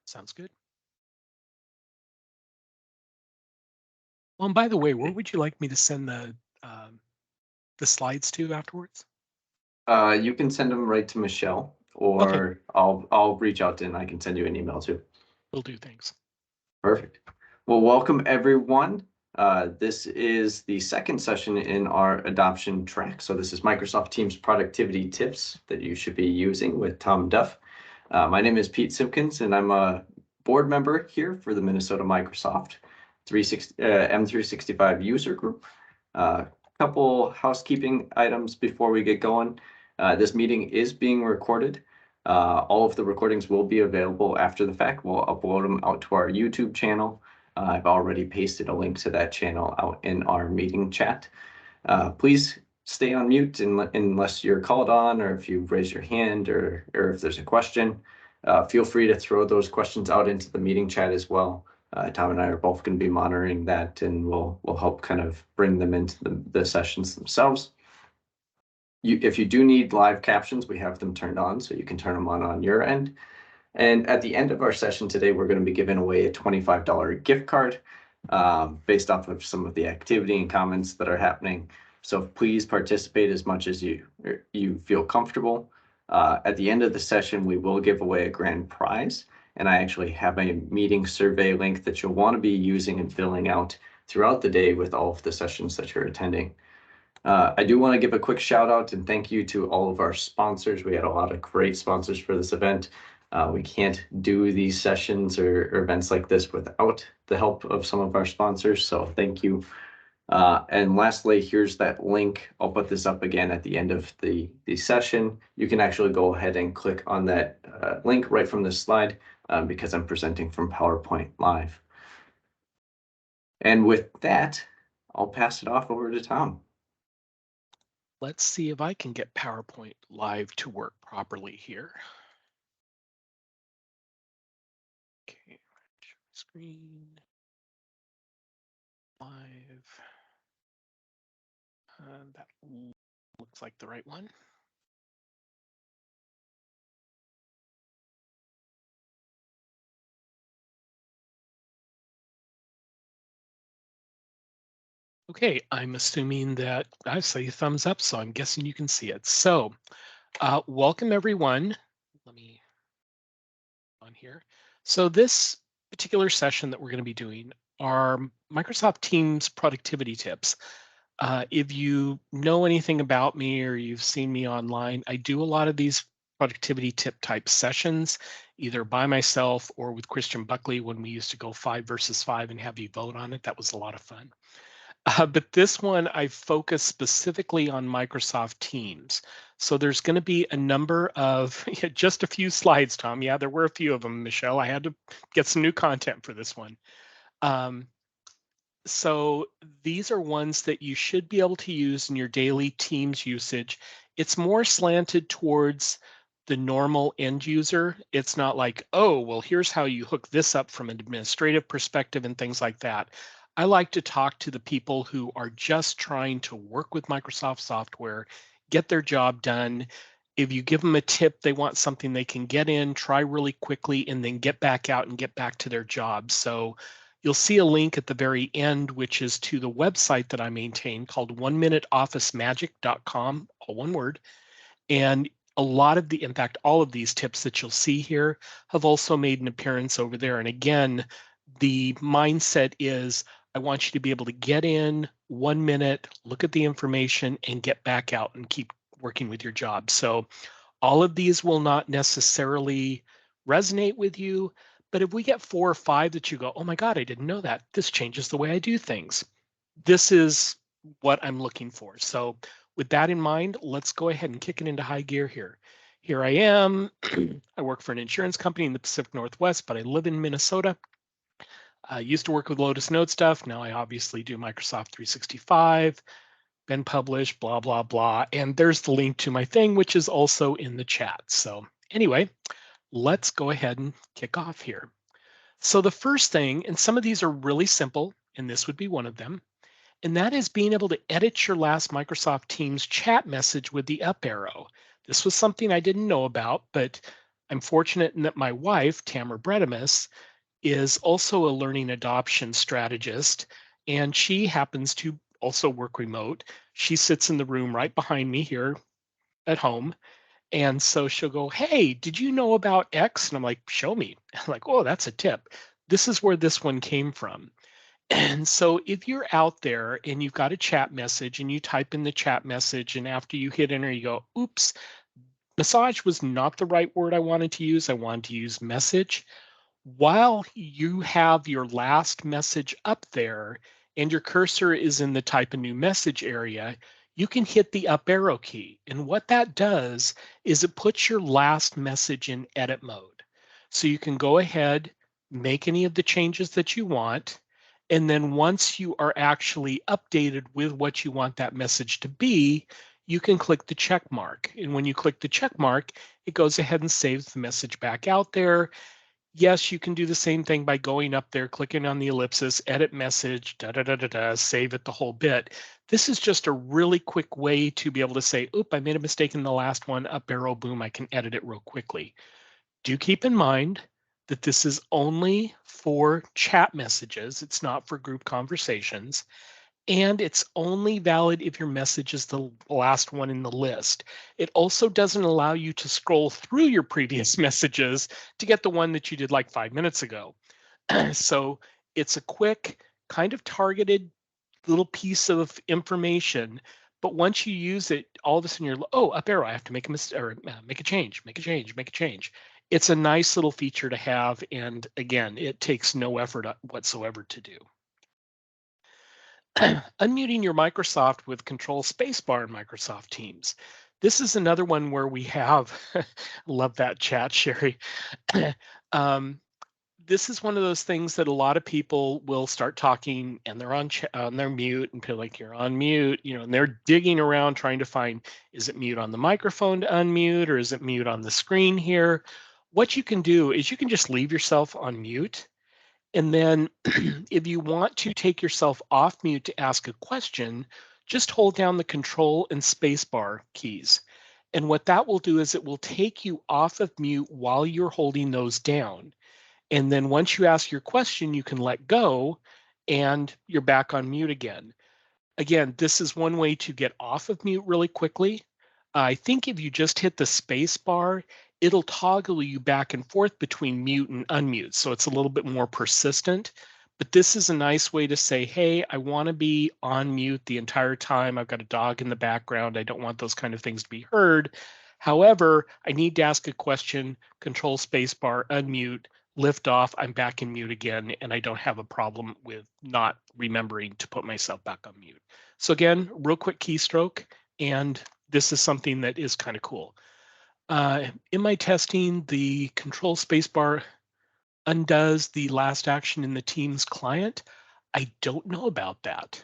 Sounds good. Well, and by the way, where would you like me to send the slides to afterwards? You can send them right to Michelle, Okay, or I'll reach out and I can send you an email too. will do. Thanks. Perfect. Well, welcome everyone. This is the second session in our adoption track. So this is Microsoft Teams productivity tips that you should be using with Tom Duff. My name is Pete Simpkins, and I'm a board member here for the Minnesota Microsoft M365 user group. A couple housekeeping items before we get going. This meeting is being recorded. All of the recordings will be available after the fact. We'll upload them out to our YouTube channel. I've already pasted a link to that channel out in our meeting chat. Please stay on mute unless you're called on, or if you raise your hand, or if there's a question. Feel free to throw those questions out into the meeting chat as well. Tom and I are both going to be monitoring that, and we'll help kind of bring them into the sessions themselves. If you do need live captions, we have them turned on, so you can turn them on your end. And at the end of our session today, we're going to be giving away a $25 gift card based off of some of the activity and comments that are happening. So please participate as much as you feel comfortable. At the end of the session, we will give away a grand prize. And I actually have a meeting survey link that you'll want to be using and filling out throughout the day with all of the sessions that you're attending. I do want to give a quick shout out and thank you to all of our sponsors. We had a lot of great sponsors for this event. We can't do these sessions or events like this without the help of some of our sponsors, so thank you. And lastly, here's that link. I'll put this up again at the end of the session. You can actually go ahead and click on that link right from this slide because I'm presenting from PowerPoint Live. And with that, I'll pass it off over to Tom. Let's see if I can get PowerPoint Live to work properly here. Okay, screen live. That looks like the right one. Okay, I'm assuming that I see thumbs up, so I'm guessing you can see it. So welcome everyone. Let me on here. So this particular session that we're going to be doing are Microsoft Teams productivity tips. If you know anything about me or you've seen me online, I do a lot of these productivity tip type sessions, either by myself or with Christian Buckley when we used to go 5 versus 5 and have you vote on it. That was a lot of fun. But this one, I focus specifically on Microsoft Teams. So there's going to be a number of, just a few slides, Tom. Yeah, there were a few of them, Michelle. I had to get some new content for this one. So these are ones that you should be able to use in your daily Teams usage. It's more slanted towards the normal end user. It's not like, oh, well, here's how you hook this up from an administrative perspective and things like that. I like to talk to the people who are just trying to work with Microsoft software, get their job done. If you give them a tip, they want something they can get in, try really quickly, and then get back out and get back to their job. So you'll see a link at the very end, which is to the website that I maintain called 1minuteofficemagic.com, all one word. And a lot of in fact, all of these tips that you'll see here have also made an appearance over there. And again, the mindset is I want you to be able to get in 1 minute, look at the information, and get back out and keep working with your job. So all of these will not necessarily resonate with you, but if we get 4 or 5 that you go, oh my God, I didn't know that, this changes the way I do things, this is what I'm looking for. So with that in mind, let's go ahead and kick it into high gear here. Here I am. I work for an insurance company in the Pacific Northwest, but I live in Minnesota. I used to work with Lotus Note stuff. Now I obviously do Microsoft 365, been published, blah, blah, blah. And there's the link to my thing, which is also in the chat. So anyway, let's go ahead and kick off here. So the first thing, and some of these are really simple, and this would be one of them, and that is being able to edit your last Microsoft Teams chat message with the up arrow. This was something I didn't know about, but I'm fortunate in that my wife, Tamara Bredimus, is also a learning adoption strategist, and she happens to also work remote. She sits in the room right behind me here at home. And so she'll go, "Hey, did you know about X?" And I'm like, "Show me." I'm like, "Oh, that's a tip. This is where this one came from." And so if you're out there and you've got a chat message and you type in the chat message, and after you hit enter, you go, "Oops, massage was not the right word I wanted to use. I wanted to use message." While you have your last message up there and your cursor is in the type a new message area, you can hit the up arrow key. And what that does is it puts your last message in edit mode. So you can go ahead, make any of the changes that you want. And then once you are actually updated with what you want that message to be, you can click the check mark. And when you click the check mark, it goes ahead and saves the message back out there. Yes, you can do the same thing by going up there, clicking on the ellipsis, edit message, save it the whole bit. This is just a really quick way to be able to say, oop, I made a mistake in the last one, up arrow, boom, I can edit it real quickly. Do keep in mind that this is only for chat messages. It's not for group conversations. And it's only valid if your message is the last one in the list. It also doesn't allow you to scroll through your previous messages to get the one that you did like 5 minutes ago. So it's a quick, kind of targeted little piece of information. But once you use it, all of a sudden you're, oh, up arrow, I have to make a mistake or make a change, make a change, make a change. It's a nice little feature to have. And again, it takes no effort whatsoever to do. Unmuting your Microsoft with Control Spacebar in Microsoft Teams. This is another one where we have, love that chat, Sherry. um, this is one of those things that a lot of people will start talking and they're on their mute and feel like you're on mute, and they're digging around trying to find, is it mute on the microphone to unmute or is it mute on the screen here? What you can do is you can just leave yourself on mute. And then if you want to take yourself off mute to ask a question, just hold down the control and spacebar keys. And what that will do is it will take you off of mute while you're holding those down. And then once you ask your question, you can let go and you're back on mute again. Again, this is one way to get off of mute really quickly. I think if you just hit the space bar, it'll toggle you back and forth between mute and unmute. So it's a little bit more persistent. But this is a nice way to say, hey, I want to be on mute the entire time. I've got a dog in the background. I don't want those kind of things to be heard. However, I need to ask a question, control space bar, unmute, lift off, I'm back in mute again, and I don't have a problem with not remembering to put myself back on mute. So again, real quick keystroke, and this is something that is kind of cool. In my testing, the control spacebar undoes the last action in the Teams client. I don't know about that.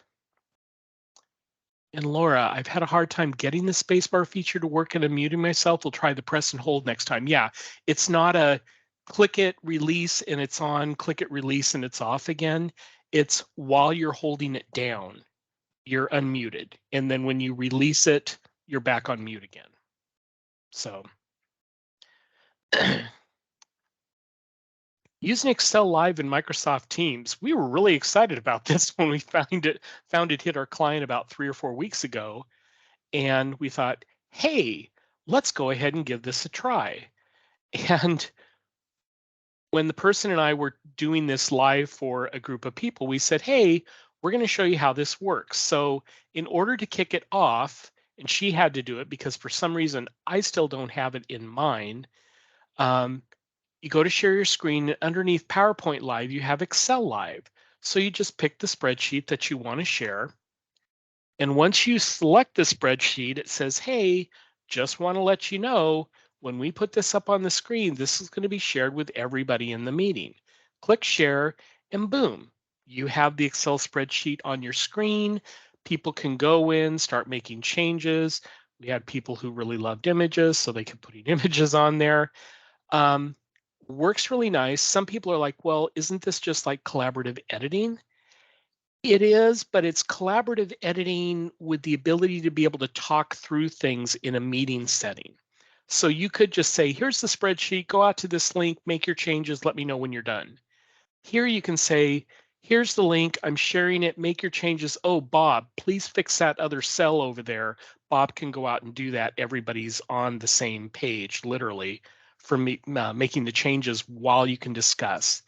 And Laura, I've had a hard time getting the spacebar feature to work and unmuting myself. We'll try the press and hold next time. Yeah, it's not a click it, release, and it's on, click it, release, and it's off again. It's while you're holding it down, you're unmuted. And then when you release it, you're back on mute again. So using Excel Live in Microsoft Teams, we were really excited about this when we found it hit our client about 3 or 4 weeks ago. And we thought, hey, let's go ahead and give this a try. And when the person and I were doing this live for a group of people, we said, hey, we're going to show you how this works. So in order to kick it off, and she had to do it because for some reason I still don't have it in mind. You go to share your screen. Underneath PowerPoint Live, you have Excel Live. So you just pick the spreadsheet that you want to share. And once you select the spreadsheet, it says, hey, just want to let you know, when we put this up on the screen, this is going to be shared with everybody in the meeting. Click share and boom, you have the Excel spreadsheet on your screen. People can go in, start making changes. We had people who really loved images, so they kept putting images on there. Works really nice. Some people are like, well, isn't this just like collaborative editing? It is, but it's collaborative editing with the ability to be able to talk through things in a meeting setting. So you could just say, here's the spreadsheet, go out to this link, make your changes, let me know when you're done. Here you can say, here's the link, I'm sharing it, make your changes. Oh, Bob, please fix that other cell over there. Bob can go out and do that. Everybody's on the same page, literally, for me, making the changes while you can discuss.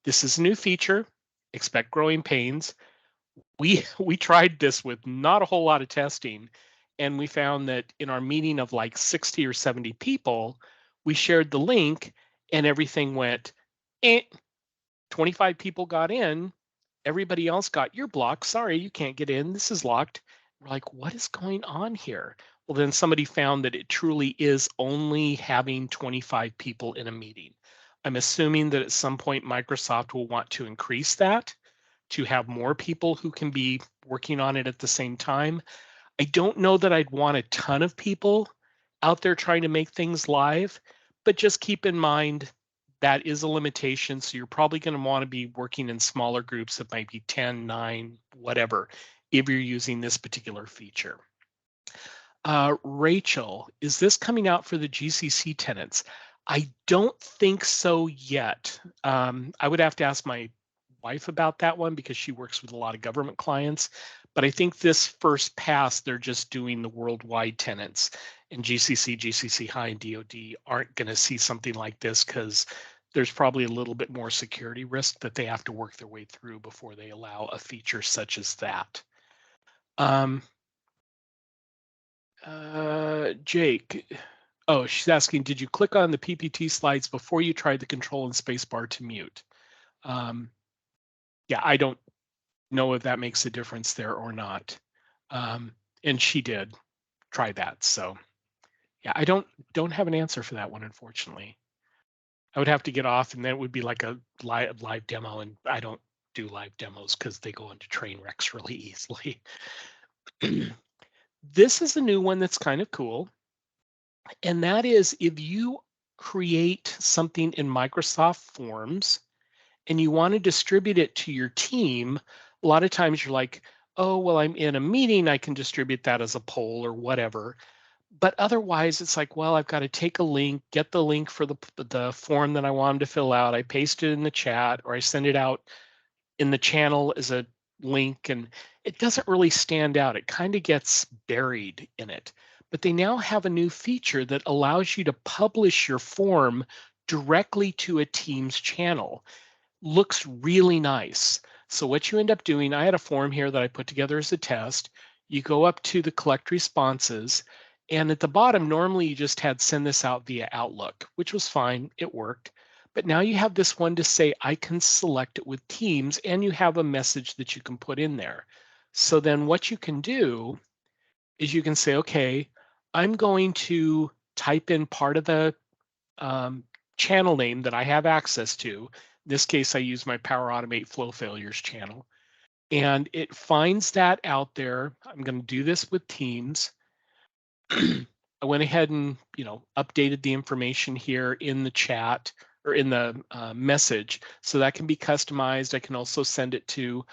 This is a new feature, expect growing pains. We tried this with not a whole lot of testing, and we found that in our meeting of like 60 or 70 people, we shared the link and everything went, 25 people got in, everybody else got, you're blocked, sorry, you can't get in, this is locked. We're like, what is going on here? Well, then somebody found that it truly is only having 25 people in a meeting. I'm assuming that at some point Microsoft will want to increase that to have more people who can be working on it at the same time. I don't know that I'd want a ton of people out there trying to make things live, but just keep in mind that is a limitation. So you're probably going to want to be working in smaller groups that might be 10, 9, whatever, if you're using this particular feature. Rachel, is this coming out for the GCC tenants? I don't think so yet. I would have to ask my wife about that one because she works with a lot of government clients. But I think this first pass, they're just doing the worldwide tenants, and GCC, GCC High, and DoD aren't going to see something like this because there's probably a little bit more security risk that they have to work their way through before they allow a feature such as that. Jake, oh, she's asking, did you click on the PPT slides before you tried the control and space bar to mute? Yeah, I don't know if that makes a difference there or not. And she did try that. So yeah, I don't have an answer for that one, unfortunately. I would have to get off and then it would be like a live demo, and I don't do live demos because they go into train wrecks really easily. This is a new one that's kind of cool. And that is if you create something in Microsoft Forms and you want to distribute it to your team, a lot of times you're like, oh, well, I'm in a meeting, I can distribute that as a poll or whatever. But otherwise, it's like, well, I've got to take a link, get the link for the form that I want them to fill out. I paste it in the chat or I send it out in the channel as a link, and it doesn't really stand out. It kind of gets buried in it. But they now have a new feature that allows you to publish your form directly to a Teams channel. Looks really nice. So what you end up doing, I had a form here that I put together as a test. You go up to the collect responses, and at the bottom, normally you just had send this out via Outlook, which was fine, it worked. But now you have this one to say, I can select it with Teams, and you have a message that you can put in there. So then what you can do is you can say, okay, I'm going to type in part of the channel name that I have access to. In this case, I use my Power Automate Flow Failures channel, and it finds that out there. I'm going to do this with Teams. I went ahead and updated the information here in the chat or in the message, so that can be customized. I can also send it to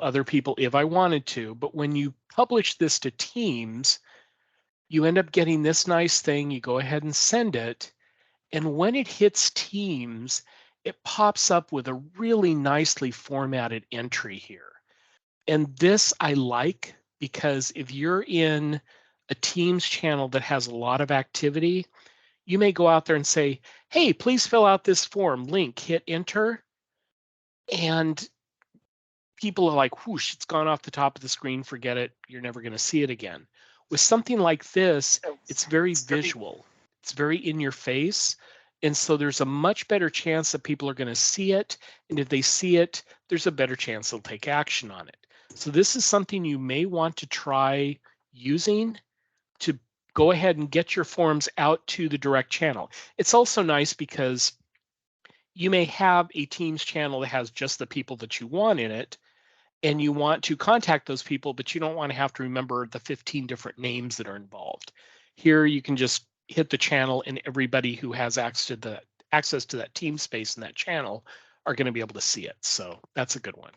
other people if I wanted to. But when you publish this to Teams, you end up getting this nice thing. You go ahead and send it, and when it hits Teams, it pops up with a really nicely formatted entry here. And this I like because if you're in a Teams channel that has a lot of activity, you may go out there and say, hey, please fill out this form, link, hit enter. And people are like, whoosh, it's gone off the top of the screen, forget it, you're never going to see it again. With something like this, it's very visual, it's very in your face. And so there's a much better chance that people are going to see it. And if they see it, there's a better chance they'll take action on it. So this is something you may want to try using to go ahead and get your forms out to the direct channel. It's also nice because you may have a Teams channel that has just the people that you want in it, and you want to contact those people, but you don't want to have to remember the 15 different names that are involved. Here you can just hit the channel, and everybody who has access to that team space in that channel are going to be able to see it. So that's a good one.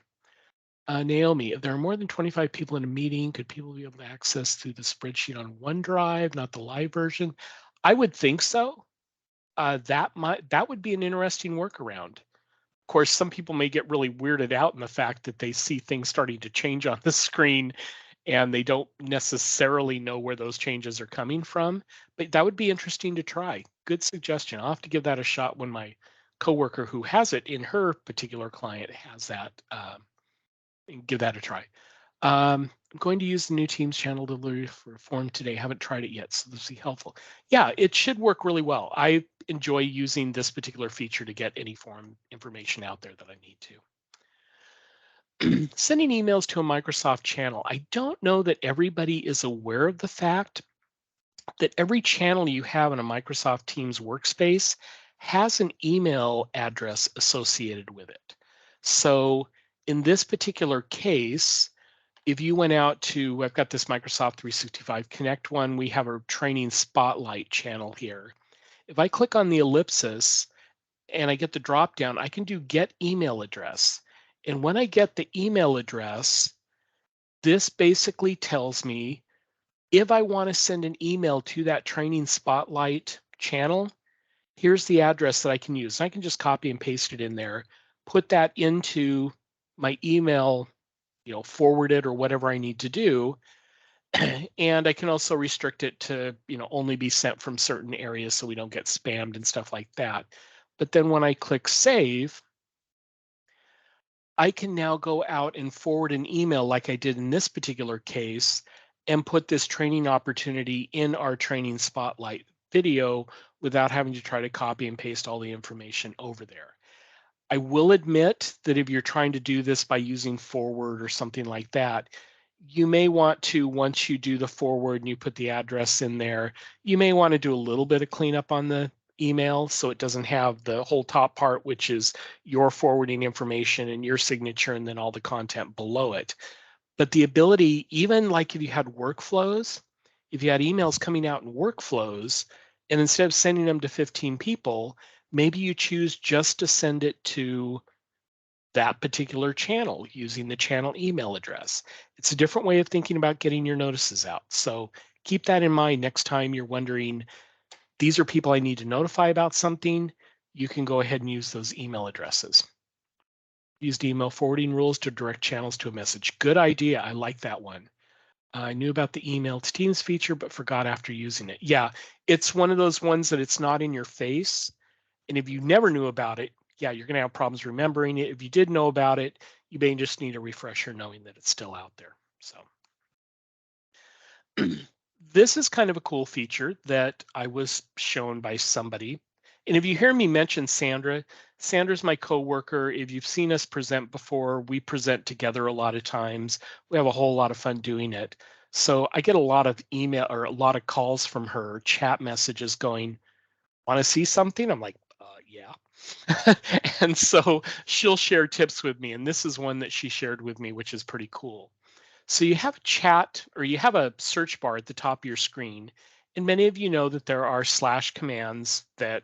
Naomi, if there are more than 25 people in a meeting, could people be able to access through the spreadsheet on OneDrive, not the live version? I would think so. That would be an interesting workaround. Of course, some people may get really weirded out in the fact that they see things starting to change on the screen and they don't necessarily know where those changes are coming from. But that would be interesting to try. Good suggestion. I'll have to give that a shot when my coworker who has it in her particular client has that. And give that a try. I'm going to use the new Teams channel delivery for a form today. Haven't tried it yet, so this will be helpful. Yeah, it should work really well. I enjoy using this particular feature to get any form information out there that I need to. Sending emails to a Microsoft channel. I don't know that everybody is aware of the fact that every channel you have in a Microsoft Teams workspace has an email address associated with it. So in this particular case, if you went out to, I've got this Microsoft 365 Connect one, we have a training spotlight channel here. If I click on the ellipsis and I get the drop down, I can do get email address. And when I get the email address, this basically tells me if I want to send an email to that training spotlight channel, here's the address that I can use. I can just copy and paste it in there, put that into my email, forward it or whatever I need to do. And I can also restrict it to, only be sent from certain areas so we don't get spammed and stuff like that. But then when I click save, I can now go out and forward an email like I did in this particular case and put this training opportunity in our training spotlight video without having to try to copy and paste all the information over there. I will admit that if you're trying to do this by using forward or something like that, you may want to, once you do the forward and you put the address in there, you may want to do a little bit of cleanup on the email so it doesn't have the whole top part, which is your forwarding information and your signature and then all the content below it. But the ability, even like if you had workflows, if you had emails coming out in workflows, and instead of sending them to 15 people, maybe you choose just to send it to that particular channel using the channel email address. It's a different way of thinking about getting your notices out. So keep that in mind next time you're wondering, these are people I need to notify about something. You can go ahead and use those email addresses. Use the email forwarding rules to direct channels to a message. Good idea. I like that one. I knew about the email to Teams feature, but forgot after using it. Yeah, it's one of those ones that it's not in your face. And if you never knew about it, yeah, you're going to have problems remembering it. If you did know about it, you may just need a refresher knowing that it's still out there. So this is kind of a cool feature that I was shown by somebody. And if you hear me mention Sandra, Sandra's my coworker. If you've seen us present before, we present together a lot of times. We have a whole lot of fun doing it. So I get a lot of email or a lot of calls from her, chat messages going, want to see something? I'm like, yeah. And so she'll share tips with me. And this is one that she shared with me, which is pretty cool. So you have a chat or you have a search bar at the top of your screen. And many of you know that there are slash commands that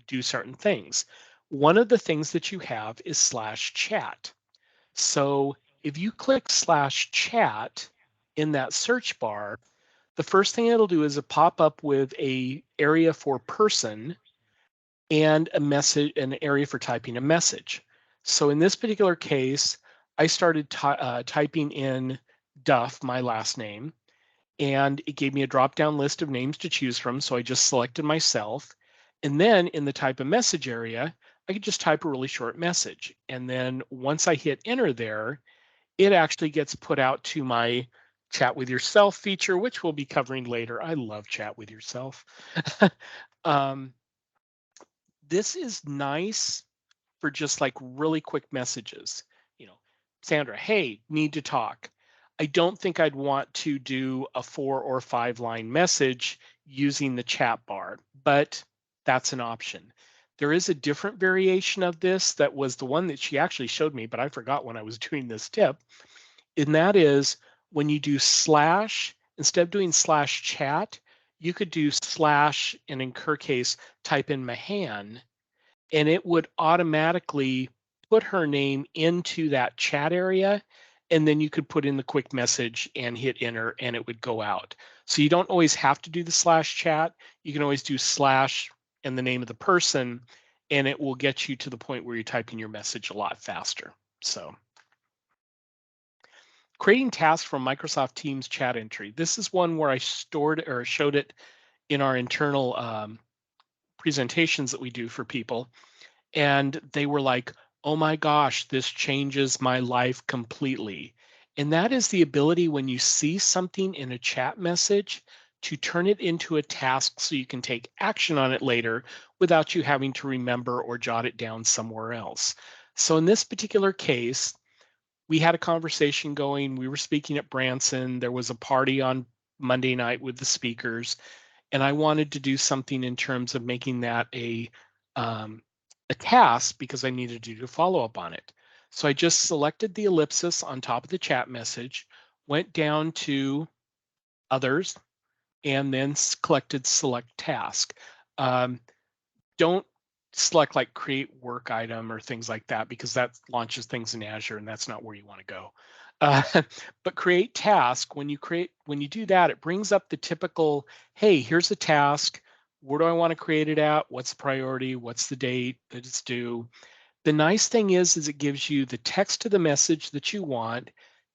do certain things. One of the things that you have is slash chat. So if you click slash chat in that search bar, the first thing it'll do is a pop up with a area for person and a message, an area for typing a message. So in this particular case, I started typing in Duff, my last name, and it gave me a drop-down list of names to choose from. So I just selected myself. And then in the type a message area, I could just type a really short message. And then once I hit enter there, it actually gets put out to my chat with yourself feature, which we'll be covering later. I love chat with yourself. This is nice for just like really quick messages. You know, Sandra, hey, need to talk. I don't think I'd want to do a 4 or 5 line message using the chat bar, but that's an option. There is a different variation of this that was the one that she actually showed me, but I forgot when I was doing this tip. And that is when you do slash, instead of doing slash chat, you could do slash, and in her case, type in Mahan, and it would automatically put her name into that chat area. and then you could put in the quick message and hit enter and it would go out. So you don't always have to do the /chat. You can always do / and the name of the person, and it will get you to the point where you're typing your message a lot faster. So creating tasks from Microsoft Teams chat entry. This is one where I stored or showed it in our internal presentations that we do for people. And they were like, oh my gosh, this changes my life completely. And that is the ability when you see something in a chat message to turn it into a task so you can take action on it later without you having to remember or jot it down somewhere else. So in this particular case, we had a conversation going. We were speaking at Branson. There was a party on Monday night with the speakers, and I wanted to do something in terms of making that a task because I needed to do a follow up on it. So I just selected the ellipsis on top of the chat message, went down to others, and then collected select task. Don't select like create work item or things like that because that launches things in Azure and that's not where you want to go. But create task, when you do that, it brings up the typical, hey, here's a task. Where do I want to create it at? What's the priority? What's the date that it's due? The nice thing is it gives you the text of the message that you want,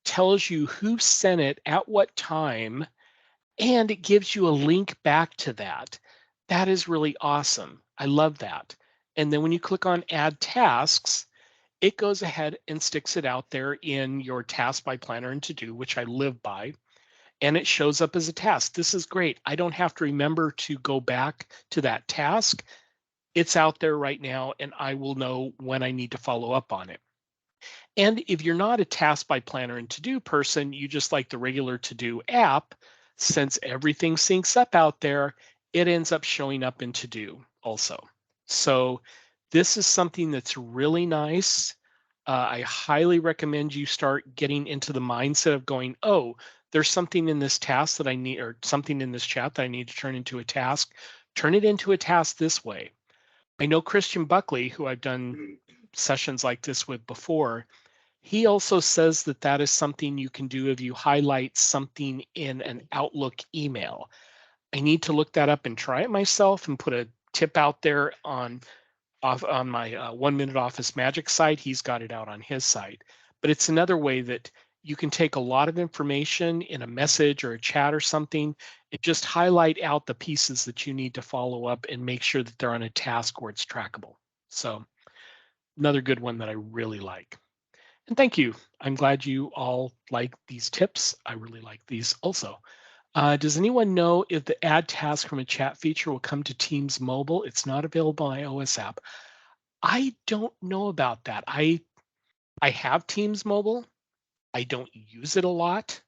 tells you who sent it at what time, and it gives you a link back to that. That is really awesome. I love that. And then when you click on add tasks, it goes ahead and sticks it out there in your task by planner and to do, which I live by, and it shows up as a task. This is great. I don't have to remember to go back to that task. It's out there right now, and I will know when I need to follow up on it. And if you're not a task by planner and to do person, you just like the regular to do app, since everything syncs up out there, it ends up showing up in to do also. So this is something that's really nice. I highly recommend you start getting into the mindset of going, oh, there's something in this task that I need, or something in this chat that I need to turn into a task. Turn it into a task this way. I know Christian Buckley, who I've done sessions like this with before, he also says that that is something you can do if you highlight something in an Outlook email. I need to look that up and try it myself and put a tip out there on my 1 Minute Office Magic site. He's got it out on his site. But it's another way that you can take a lot of information in a message or a chat or something and just highlight out the pieces that you need to follow up and make sure that they're on a task where it's trackable. So another good one that I really like. And thank you. I'm glad you all like these tips. I really like these also. Does anyone know if the add task from a chat feature will come to Teams Mobile? It's not available on iOS app. I don't know about that. I have Teams Mobile. I don't use it a lot.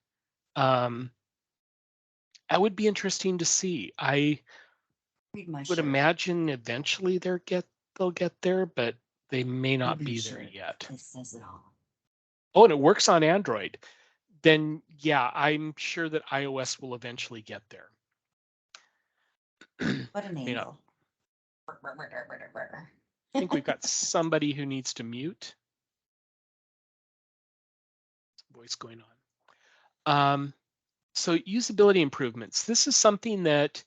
That would be interesting to see. I would imagine eventually they'll get there, but they may not be there yet. It says it all. Oh, and it works on Android. Then yeah, I'm sure that iOS will eventually get there. What an You know, angle. I think we've got somebody who needs to mute. Voice going on. So usability improvements. This is something that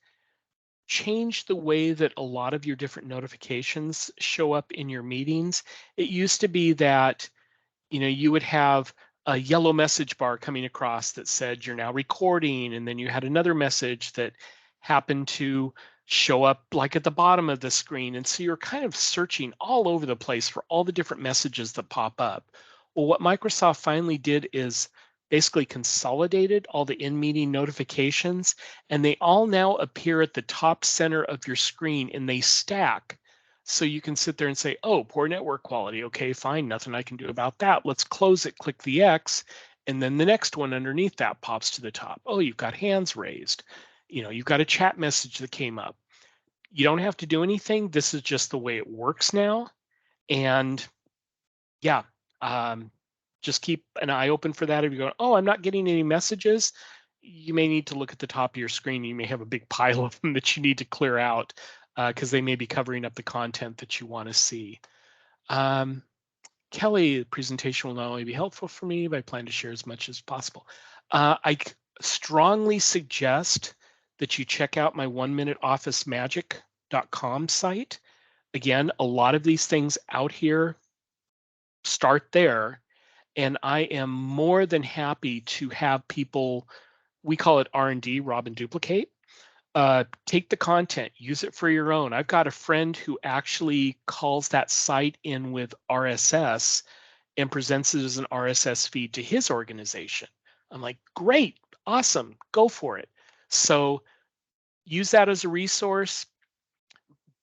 changed the way that a lot of your different notifications show up in your meetings. It used to be that, you know, you would have a yellow message bar coming across that said you're now recording, and then you had another message that happened to show up like at the bottom of the screen. And so you're kind of searching all over the place for all the different messages that pop up. Well, what Microsoft finally did is basically consolidated all the in-meeting notifications, and they all now appear at the top center of your screen and they stack. So you can sit there and say, oh, poor network quality. Okay, fine, nothing I can do about that. Let's close it, click the X, and then the next one underneath that pops to the top. Oh, you've got hands raised. You know, you've got a chat message that came up. You don't have to do anything. This is just the way it works now. And yeah, just keep an eye open for that. If you go, oh, I'm not getting any messages, you may need to look at the top of your screen. You may have a big pile of them that you need to clear out because they may be covering up the content that you want to see. Kelly, the presentation will not only be helpful for me, but I plan to share as much as possible. I strongly suggest that you check out my 1minuteofficemagic.com site. Again, a lot of these things out here start there, and I am more than happy to have people, we call it R&D, rob and duplicate. Take the content, use it for your own. I've got a friend who actually calls that site in with RSS and presents it as an RSS feed to his organization. I'm like, great, awesome, go for it. So use that as a resource,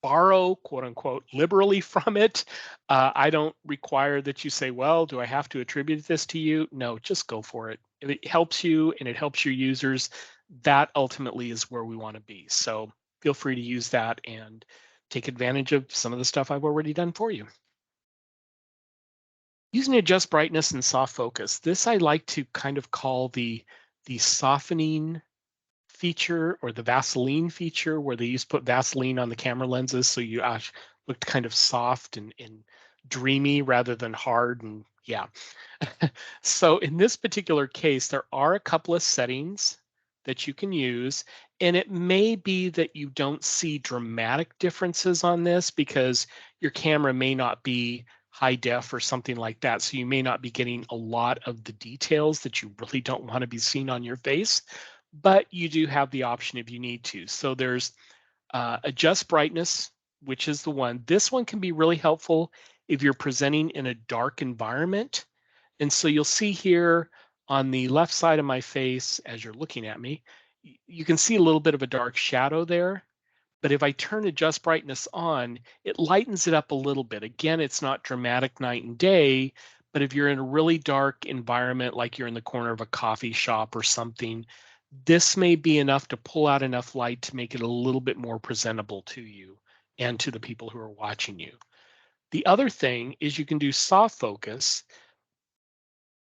borrow, quote unquote, liberally from it. I don't require that you say, well, do I have to attribute this to you? No, just go for it. If it helps you and it helps your users, that ultimately is where we want to be. So feel free to use that and take advantage of some of the stuff I've already done for you. Using adjust brightness and soft focus. This I like to kind of call the softening feature or the Vaseline feature, where they used to put Vaseline on the camera lenses so you looked kind of soft and dreamy rather than hard. And yeah. So in this particular case, there are a couple of settings that you can use, and it may be that you don't see dramatic differences on this because your camera may not be high def or something like that. So you may not be getting a lot of the details that you really don't want to be seen on your face, but you do have the option if you need to. So there's adjust brightness, which is the one. This one can be really helpful if you're presenting in a dark environment. And so you'll see here on the left side of my face, as you're looking at me, you can see a little bit of a dark shadow there. But if I turn adjust brightness on, it lightens it up a little bit. Again, it's not dramatic night and day, but if you're in a really dark environment, like you're in the corner of a coffee shop or something, this may be enough to pull out enough light to make it a little bit more presentable to you and to the people who are watching you. The other thing is you can do soft focus.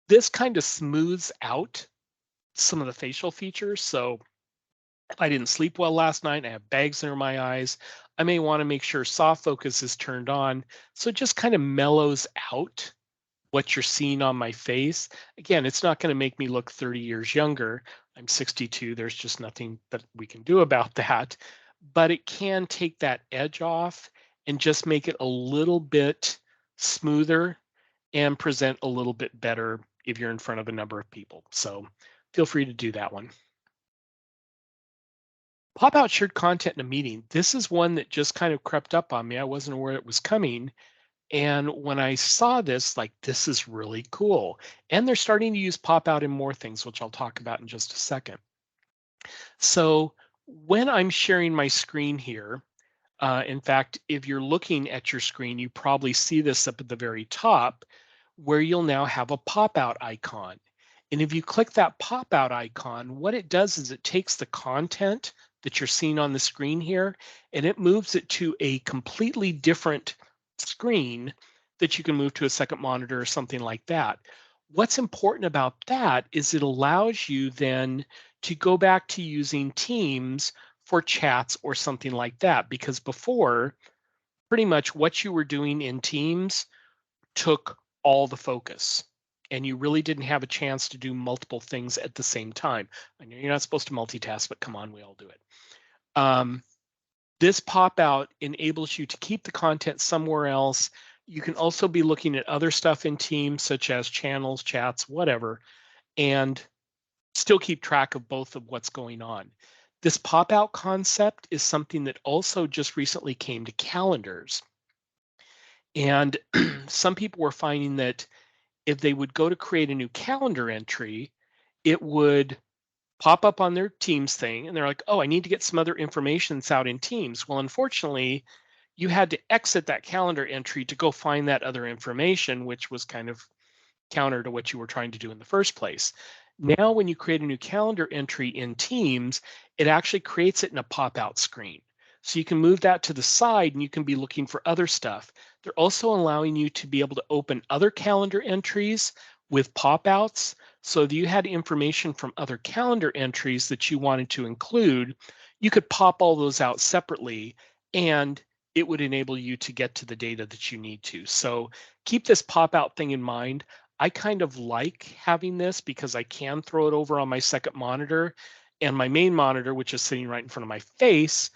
This kind of smooths out some of the facial features. So if I didn't sleep well last night, I have bags under my eyes, I may want to make sure soft focus is turned on. So it just kind of mellows out what you're seeing on my face. Again, it's not going to make me look 30 years younger. I'm 62. There's just nothing that we can do about that. But it can take that edge off and just make it a little bit smoother and present a little bit better if you're in front of a number of people. So feel free to do that one. Pop out shared content in a meeting. This is one that just kind of crept up on me. I wasn't aware it was coming. And when I saw this, like, this is really cool. And they're starting to use pop out in more things, which I'll talk about in just a second. So when I'm sharing my screen here, in fact, if you're looking at your screen, you probably see this up at the very top where you'll now have a pop out icon. And if you click that pop out icon, what it does is it takes the content that you're seeing on the screen here and it moves it to a completely different screen that you can move to a second monitor or something like that. What's important about that is it allows you then to go back to using Teams for chats or something like that, because before, pretty much what you were doing in Teams took all the focus and you really didn't have a chance to do multiple things at the same time. I know you're not supposed to multitask, but come on, we all do it. This pop out enables you to keep the content somewhere else. You can also be looking at other stuff in Teams, such as channels, chats, whatever, and still keep track of both of what's going on. This pop out concept is something that also just recently came to calendars. And some people were finding that if they would go to create a new calendar entry, it would pop up on their Teams thing and they're like, oh, I need to get some other information that's out in Teams. Well, unfortunately, you had to exit that calendar entry to go find that other information, which was kind of counter to what you were trying to do in the first place. Now, when you create a new calendar entry in Teams, it actually creates it in a pop-out screen. So you can move that to the side and you can be looking for other stuff. They're also allowing you to be able to open other calendar entries with pop-outs. So if you had information from other calendar entries that you wanted to include, you could pop all those out separately and it would enable you to get to the data that you need to. So keep this pop-out thing in mind. I kind of like having this because I can throw it over on my second monitor, and my main monitor, which is sitting right in front of my face,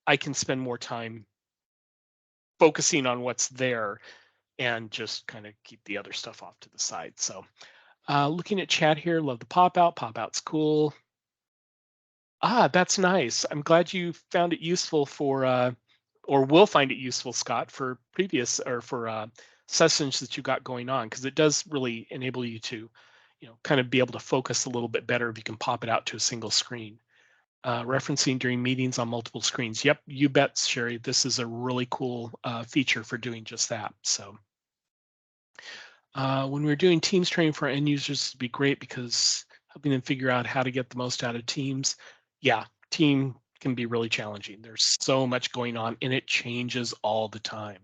I can spend more time focusing on what's there and just kind of keep the other stuff off to the side. So looking at chat here, love the pop-out. Pop-out's cool. That's nice. I'm glad you found it useful for, or will find it useful, Scott, for previous or for sessions that you got going on, because it does really enable you to, kind of be able to focus a little bit better if you can pop it out to a single screen. Referencing during meetings on multiple screens. Yep, you bet, Sherry. This is a really cool feature for doing just that. So when we're doing Teams training for our end users, it'd be great because helping them figure out how to get the most out of Teams. Yeah, team can be really challenging. There's so much going on and it changes all the time.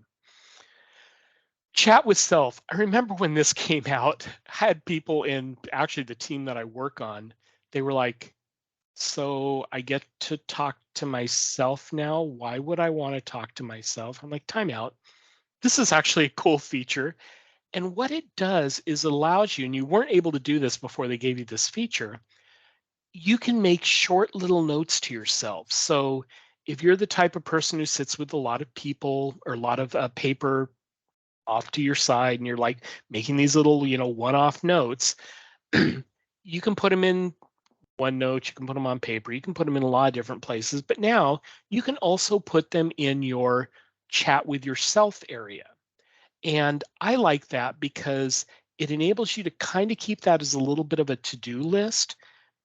Chat with self. I remember when this came out, I had people in actually the team that I work on, they were like, so I get to talk to myself now. Why would I want to talk to myself? I'm like, time out. This is actually a cool feature. And what it does is allows you, and you weren't able to do this before they gave you this feature, you can make short little notes to yourself. So if you're the type of person who sits with a lot of people or a lot of paper off to your side and you're like making these little, one-off notes, you can put them in OneNote, you can put them on paper, you can put them in a lot of different places, but now you can also put them in your chat with yourself area. And I like that because it enables you to kind of keep that as a little bit of a to-do list,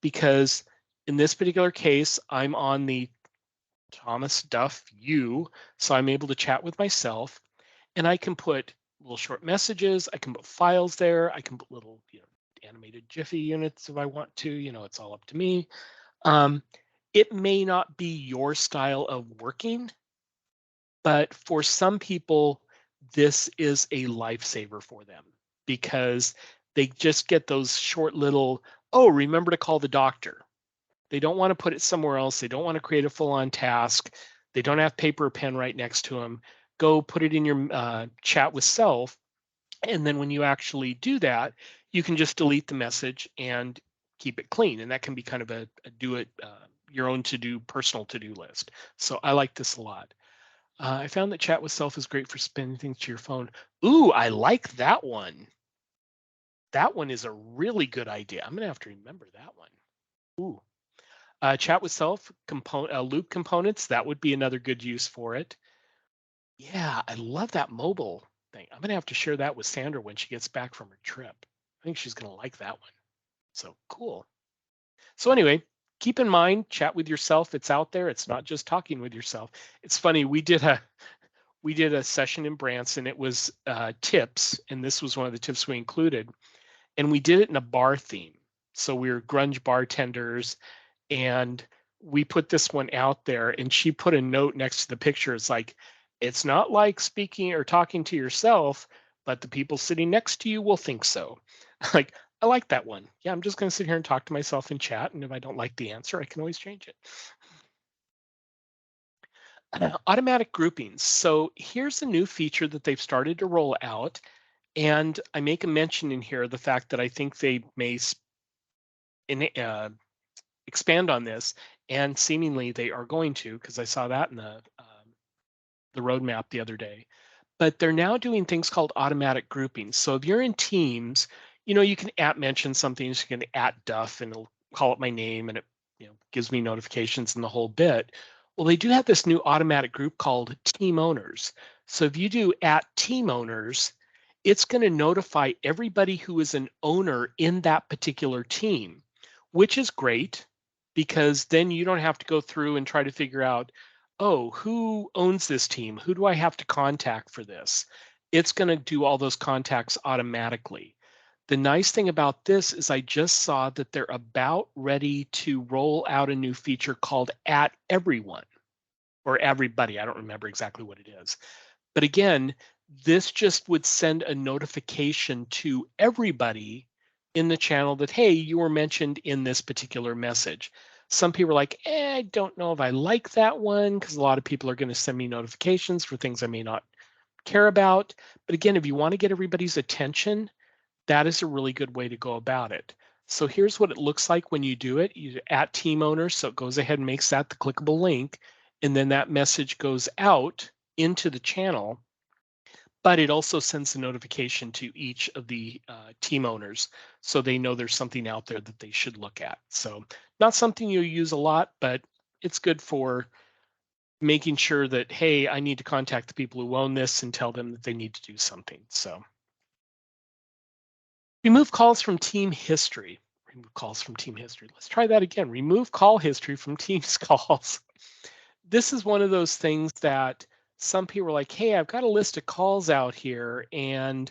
because in this particular case, I'm on the Thomas Duff U, so I'm able to chat with myself, and I can put little short messages, I can put files there, I can put little, animated Jiffy units if I want to, it's all up to me. It may not be your style of working, but for some people, this is a lifesaver for them because they just get those short little, oh, remember to call the doctor. They don't want to put it somewhere else. They don't want to create a full-on task. They don't have paper or pen right next to them. Go put it in your chat with self. And then when you actually do that, you can just delete the message and keep it clean. And that can be kind of a do it, your own to-do, personal to-do list. So I like this a lot. I found that chat with self is great for spending things to your phone. Ooh, I like that one. That one is a really good idea. I'm gonna have to remember that one. Ooh. Chat with self loop components, that would be another good use for it. Yeah, I love that mobile thing. I'm gonna have to share that with Sandra when she gets back from her trip. I think she's gonna like that one. So cool. So anyway, keep in mind, chat with yourself. It's out there. It's not just talking with yourself. It's funny, we did a session in Branson. It was tips, and this was one of the tips we included. And we did it in a bar theme. So we were grunge bartenders, and we put this one out there, and she put a note next to the picture. It's like, it's not like speaking or talking to yourself, but the people sitting next to you will think so. Like, I like that one. Yeah, I'm just going to sit here and talk to myself in chat, and if I don't like the answer, I can always change it. Automatic groupings. So here's a new feature that they've started to roll out. And I make a mention in here the fact that I think they may expand on this, and seemingly they are going to, because I saw that in the roadmap the other day. But they're now doing things called automatic groupings. So if you're in Teams, you can mention something. So you can @Duff, and it'll call up my name, and it gives me notifications and the whole bit. Well, they do have this new automatic group called Team Owners. So if you do @Team Owners, it's going to notify everybody who is an owner in that particular team, which is great because then you don't have to go through and try to figure out, oh, who owns this team? Who do I have to contact for this? It's going to do all those contacts automatically. The nice thing about this is I just saw that they're about ready to roll out a new feature called @Everyone or everybody. I don't remember exactly what it is. But again, this just would send a notification to everybody in the channel that, hey, you were mentioned in this particular message. Some people are like, I don't know if I like that one because a lot of people are going to send me notifications for things I may not care about. But again, if you want to get everybody's attention, that is a really good way to go about it. So here's what it looks like when you do it. You at team owner, so it goes ahead and makes that the clickable link, and then that message goes out into the channel, but it also sends a notification to each of the team owners so they know there's something out there that they should look at. So not something you use a lot, but it's good for making sure that, hey, I need to contact the people who own this and tell them that they need to do something. So remove calls from team history. Remove calls from team history. Let's try that again. Remove call history from Teams calls. This is one of those things that some people are like, hey, I've got a list of calls out here, and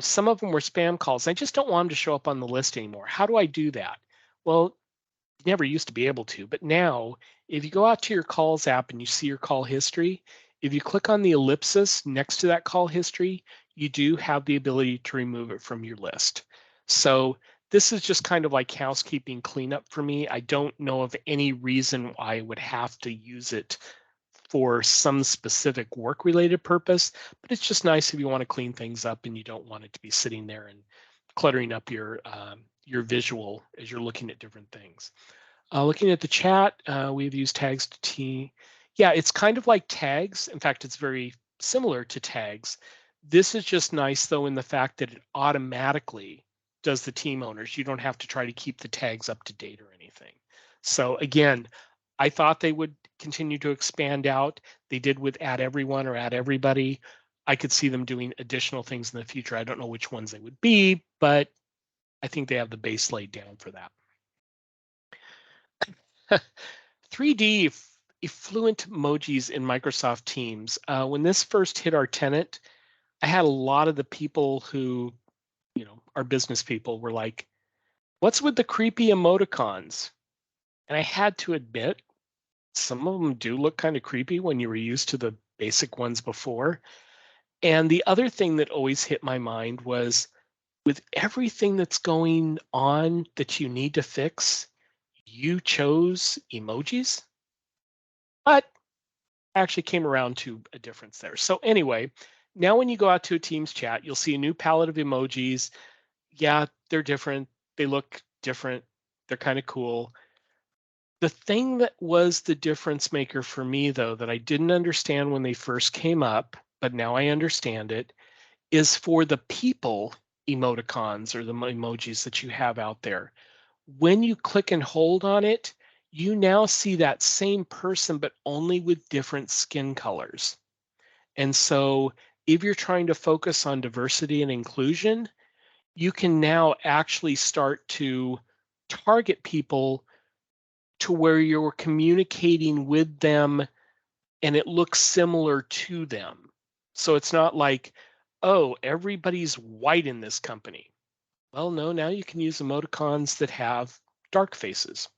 some of them were spam calls. I just don't want them to show up on the list anymore. How do I do that? Well, you never used to be able to, but now if you go out to your calls app and you see your call history, if you click on the ellipsis next to that call history, you do have the ability to remove it from your list. So this is just kind of like housekeeping cleanup for me. I don't know of any reason why I would have to use it for some specific work-related purpose, but it's just nice if you want to clean things up and you don't want it to be sitting there and cluttering up your visual as you're looking at different things. Looking at the chat, we've used tags to T. Yeah, it's kind of like tags. In fact, it's very similar to tags. This is just nice, though, in the fact that it automatically does the team owners. You don't have to try to keep the tags up to date or anything. So again, I thought they would continue to expand out. They did with add everyone or add everybody. I could see them doing additional things in the future. I don't know which ones they would be, but I think they have the base laid down for that. 3D effluent emojis in Microsoft Teams. When this first hit our tenant, I had a lot of the people who, our business people were like, what's with the creepy emoticons? And I had to admit, some of them do look kind of creepy when you were used to the basic ones before. And the other thing that always hit my mind was with everything that's going on that you need to fix, you chose emojis, but actually came around to a difference there. So anyway, now when you go out to a Teams chat, you'll see a new palette of emojis. Yeah, they're different. They look different. They're kind of cool. The thing that was the difference maker for me, though, that I didn't understand when they first came up, but now I understand it, is for the people emoticons or the emojis that you have out there. When you click and hold on it, you now see that same person, but only with different skin colors. And so if you're trying to focus on diversity and inclusion, you can now actually start to target people to where you're communicating with them and it looks similar to them. So it's not like, oh, everybody's white in this company. Well, no, now you can use emoticons that have dark faces.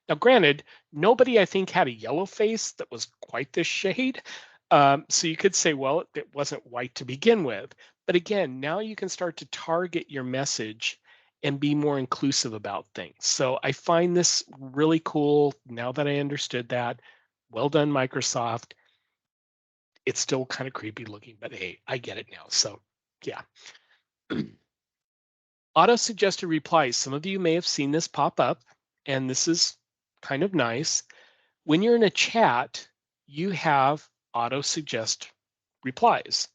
Now, granted, nobody, I think, had a yellow face that was quite this shade. So you could say, well, it wasn't white to begin with. But again, now you can start to target your message and be more inclusive about things. So I find this really cool now that I understood that. Well done, Microsoft. It's still kind of creepy looking, but hey, I get it now. So yeah. Auto-suggested replies. Some of you may have seen this pop up, and this is kind of nice. When you're in a chat, you have auto-suggest replies.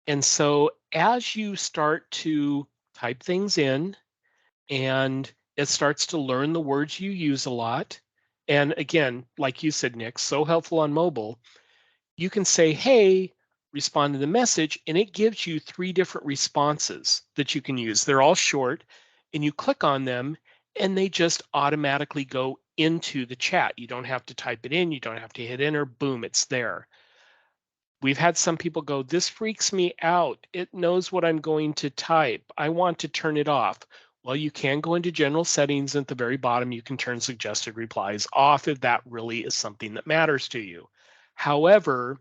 And so as you start to type things in and it starts to learn the words you use a lot, and again, like you said, Nick, so helpful on mobile, you can say, hey, respond to the message, and it gives you 3 different responses that you can use. They're all short, and you click on them, and they just automatically go into the chat. You don't have to type it in. You don't have to hit enter. Boom, it's there. We've had some people go, this freaks me out. It knows what I'm going to type. I want to turn it off. Well, you can go into general settings at the very bottom. You can turn suggested replies off if that really is something that matters to you. However,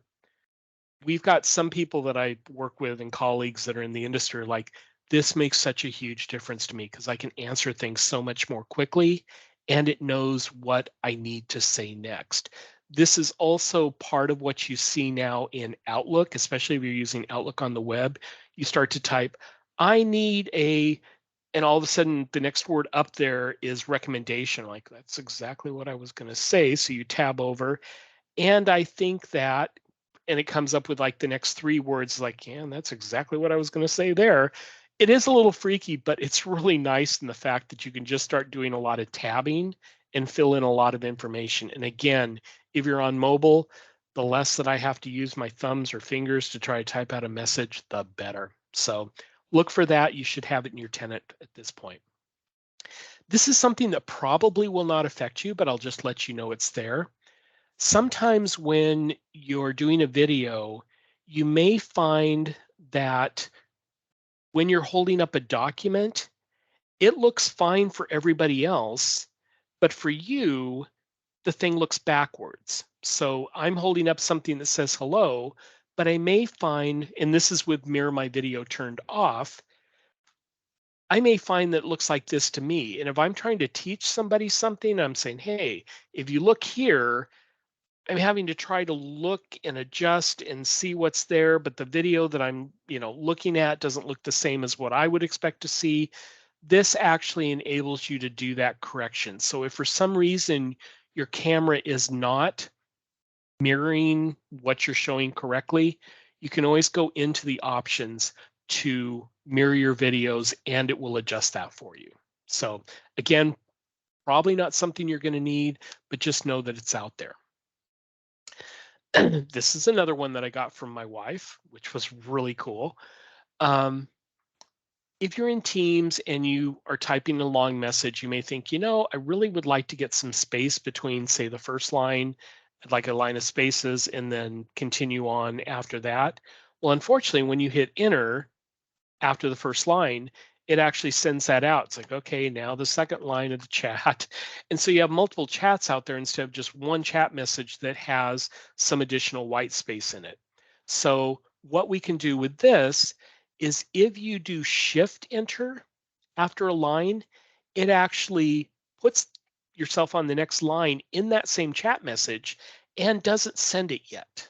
we've got some people that I work with and colleagues that are in the industry like, this makes such a huge difference to me because I can answer things so much more quickly and it knows what I need to say next. This is also part of what you see now in Outlook, especially if you're using Outlook on the web. You start to type, I need a, and all of a sudden the next word up there is recommendation. Like, that's exactly what I was going to say. So you tab over, and I think that, and it comes up with like the next three words, like, yeah, that's exactly what I was going to say there. It is a little freaky, but it's really nice in the fact that you can just start doing a lot of tabbing and fill in a lot of information. And again, if you're on mobile, the less that I have to use my thumbs or fingers to try to type out a message, the better. So look for that. You should have it in your tenant at this point. This is something that probably will not affect you, but I'll just let you know it's there. Sometimes when you're doing a video, you may find that when you're holding up a document, it looks fine for everybody else, but for you, the thing looks backwards. So I'm holding up something that says hello, but I may find, and this is with Mirror My Video turned off, I may find that it looks like this to me. And if I'm trying to teach somebody something, I'm saying, hey, if you look here, I'm having to try to look and adjust and see what's there, but the video that I'm, looking at doesn't look the same as what I would expect to see. This actually enables you to do that correction. So if for some reason your camera is not mirroring what you're showing correctly, you can always go into the options to mirror your videos and it will adjust that for you. So again, probably not something you're going to need, but just know that it's out there. This is another one that I got from my wife, which was really cool. If you're in Teams and you are typing a long message, you may think, I really would like to get some space between, say, the first line, like a line of spaces, and then continue on after that. Well, unfortunately, when you hit enter after the first line, it actually sends that out. It's like, okay, now the second line of the chat. And so you have multiple chats out there instead of just one chat message that has some additional white space in it. So what we can do with this is if you do shift enter after a line, it actually puts yourself on the next line in that same chat message and doesn't send it yet.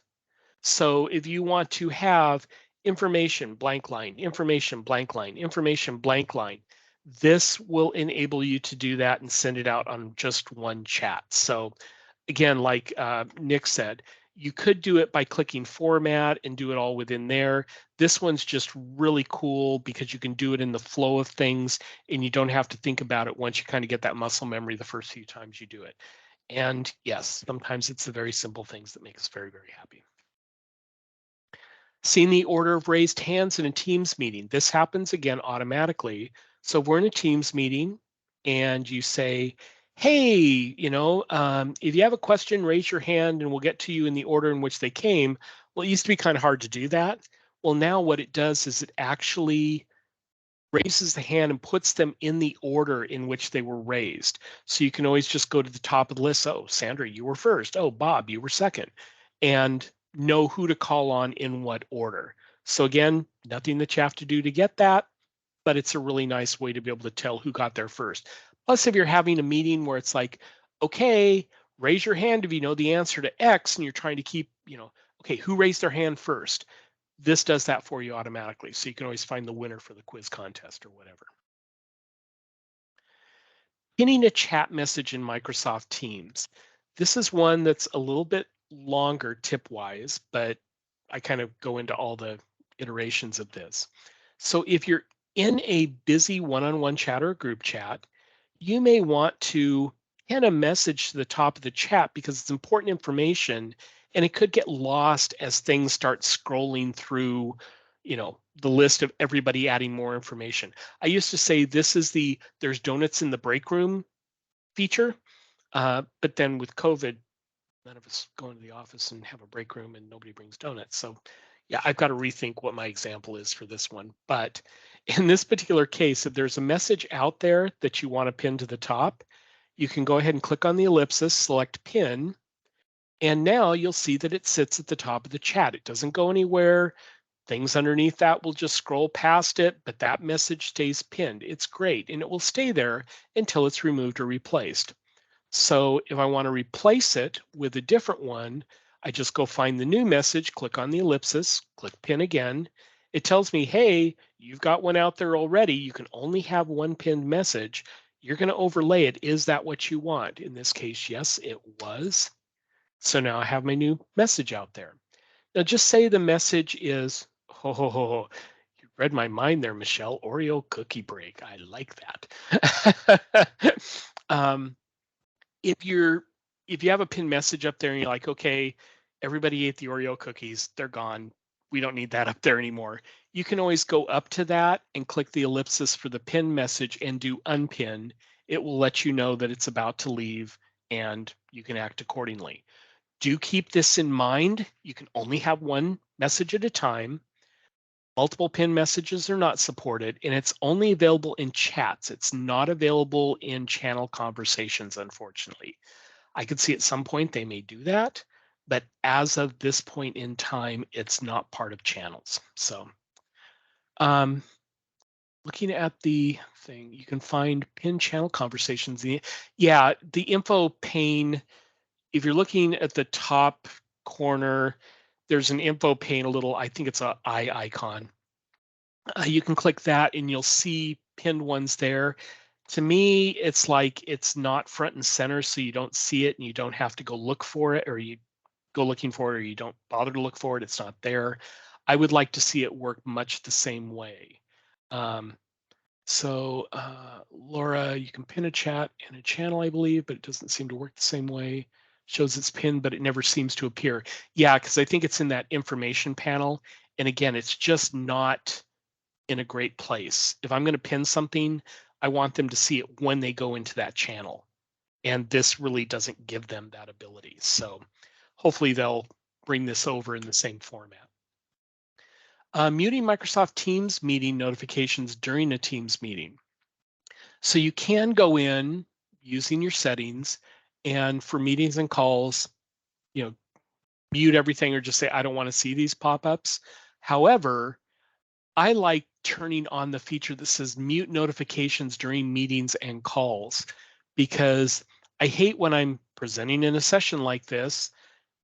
So if you want to have information blank line, information blank line, information blank line, this will enable you to do that and send it out on just one chat. So again, like Nick said, you could do it by clicking format and do it all within there. This one's just really cool because you can do it in the flow of things and you don't have to think about it once you kind of get that muscle memory the first few times you do it. And yes, sometimes it's the very simple things that make us very, very happy. Seeing the order of raised hands in a Teams meeting. This happens again automatically. So if we're in a Teams meeting and you say, hey, if you have a question, raise your hand and we'll get to you in the order in which they came. Well, it used to be kind of hard to do that. Well, now what it does is it actually raises the hand and puts them in the order in which they were raised. So you can always just go to the top of the list. Oh, Sandra, you were first. Oh, Bob, you were second. And know who to call on in what order. So again, nothing that you have to do to get that, but it's a really nice way to be able to tell who got there first. Plus, if you're having a meeting where it's like, okay, raise your hand if you know the answer to X and you're trying to keep, okay, who raised their hand first? This does that for you automatically. So you can always find the winner for the quiz contest or whatever. Pinning a chat message in Microsoft Teams. This is one that's a little bit longer tip-wise, but I kind of go into all the iterations of this. So if you're in a busy one-on-one chat or group chat, you may want to pin a message to the top of the chat because it's important information and it could get lost as things start scrolling through, the list of everybody adding more information. I used to say this is the there's donuts in the break room feature, but then with COVID, none of us go into the office and have a break room and nobody brings donuts. So yeah, I've got to rethink what my example is for this one. But in this particular case, if there's a message out there that you want to pin to the top, you can go ahead and click on the ellipsis, select pin, and now you'll see that it sits at the top of the chat. It doesn't go anywhere. Things underneath that will just scroll past it, but that message stays pinned. It's great, and it will stay there until it's removed or replaced. So if I want to replace it with a different one, I just go find the new message, click on the ellipsis, click pin again. It tells me, hey, you've got one out there already. You can only have one pinned message. You're going to overlay it. Is that what you want? In this case, yes, it was. So now I have my new message out there. Now just say the message is, oh, you read my mind there, Michelle, Oreo cookie break. I like that. If you have a pinned message up there and you're like, okay, everybody ate the Oreo cookies, they're gone. We don't need that up there anymore. You can always go up to that and click the ellipsis for the pinned message and do unpin. It will let you know that it's about to leave and you can act accordingly. Do keep this in mind. You can only have one message at a time. Multiple pin messages are not supported, and it's only available in chats. It's not available in channel conversations, unfortunately. I could see at some point they may do that, but as of this point in time, it's not part of channels. So looking at the thing, you can find pin channel conversations. Yeah, the info pane, if you're looking at the top corner, there's an info pane, a little, I think it's a eye icon. You can click that and you'll see pinned ones there. To me, it's like it's not front and center, so you don't see it and you don't have to go look for it, or you go looking for it, or you don't bother to look for it. It's not there. I would like to see it work much the same way. Laura, you can pin a chat in a channel, I believe, but it doesn't seem to work the same way. Shows it's pinned, but it never seems to appear. Yeah, because I think it's in that information panel. And again, it's just not in a great place. If I'm going to pin something, I want them to see it when they go into that channel. And this really doesn't give them that ability. So hopefully they'll bring this over in the same format. Muting Microsoft Teams meeting notifications during a Teams meeting. So you can go in using your settings, and for meetings and calls, mute everything or just say, I don't want to see these pop-ups. However, I like turning on the feature that says mute notifications during meetings and calls, because I hate when I'm presenting in a session like this,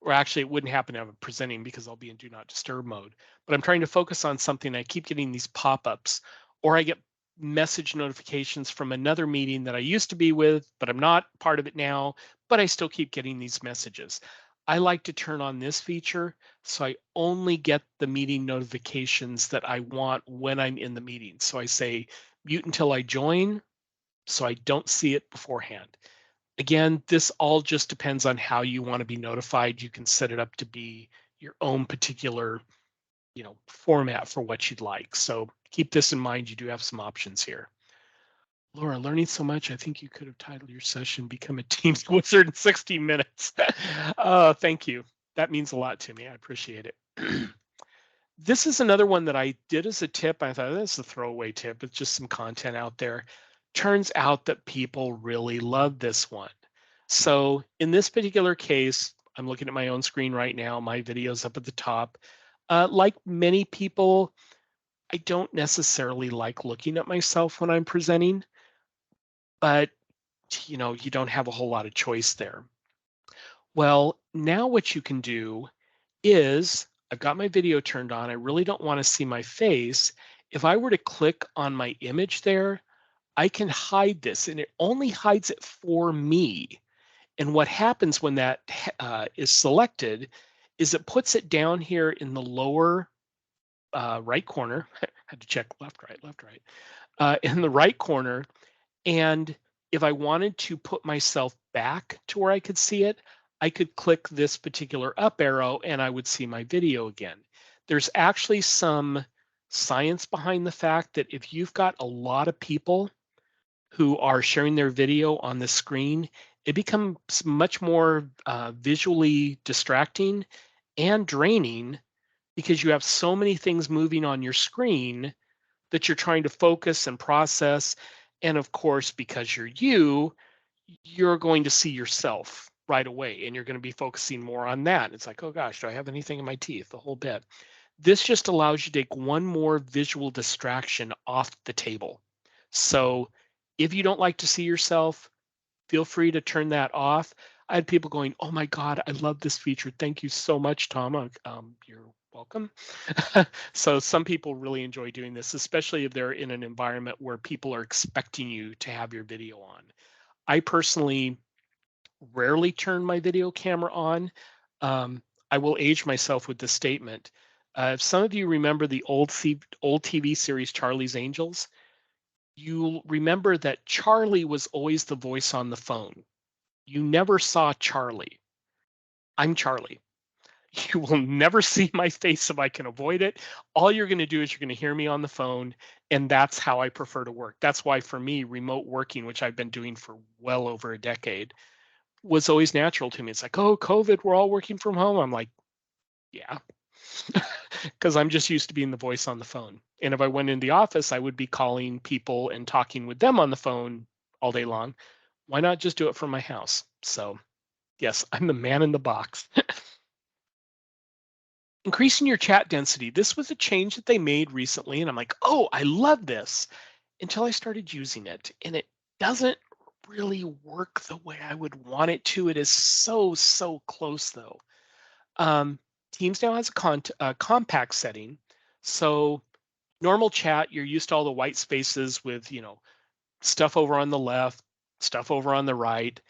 or actually it wouldn't happen if I'm presenting because I'll be in do not disturb mode, but I'm trying to focus on something. I keep getting these pop-ups, or I get message notifications from another meeting that I used to be with, but I'm not part of it now, but I still keep getting these messages. I like to turn on this feature so I only get the meeting notifications that I want when I'm in the meeting. So I say mute until I join so I don't see it beforehand. Again, this all just depends on how you want to be notified. You can set it up to be your own particular, format for what you'd like. So keep this in mind. You do have some options here. Laura, learning so much, I think you could have titled your session Become a Teams Wizard in 60 minutes. Thank you. That means a lot to me. I appreciate it. This is another one that I did as a tip. I thought this is a throwaway tip. It's just some content out there. Turns out that people really love this one. So in this particular case, I'm looking at my own screen right now. My video's up at the top. Like many people, I don't necessarily like looking at myself when I'm presenting, but you don't have a whole lot of choice there. Well, now what you can do is I've got my video turned on. I really don't want to see my face. If I were to click on my image there, I can hide this, and it only hides it for me. And what happens when that is selected is it puts it down here in the lower right corner. I had to check left, right. In the right corner. And if I wanted to put myself back to where I could see it, I could click this particular up arrow and I would see my video again. There's actually some science behind the fact that if you've got a lot of people who are sharing their video on the screen, it becomes much more visually distracting and draining because you have so many things moving on your screen that you're trying to focus and process. And of course, because you're going to see yourself right away and you're going to be focusing more on that. It's like, oh gosh, do I have anything in my teeth? The whole bit. This just allows you to take one more visual distraction off the table. So if you don't like to see yourself, feel free to turn that off. I had people going, oh my God, I love this feature. Thank you so much, Tom. You're welcome. So some people really enjoy doing this, especially if they're in an environment where people are expecting you to have your video on. I personally rarely turn my video camera on. I will age myself with this statement. If some of you remember the old TV series Charlie's Angels, you'll remember that Charlie was always the voice on the phone. You never saw Charlie. I'm Charlie. You will never see my face if I can avoid it. All you're going to do is you're going to hear me on the phone, and that's how I prefer to work. That's why for me, remote working, which I've been doing for well over a decade, was always natural to me. It's like, oh, COVID, we're all working from home. I'm like, yeah, because I'm just used to being the voice on the phone. And if I went in the office, I would be calling people and talking with them on the phone all day long. Why not just do it from my house? So yes, I'm the man in the box. Increasing your chat density. This was a change that they made recently, and I'm like, oh, I love this, until I started using it. And it doesn't really work the way I would want it to. It is so close though. Teams now has a compact setting. So normal chat, you're used to all the white spaces with, stuff over on the left, stuff over on the right.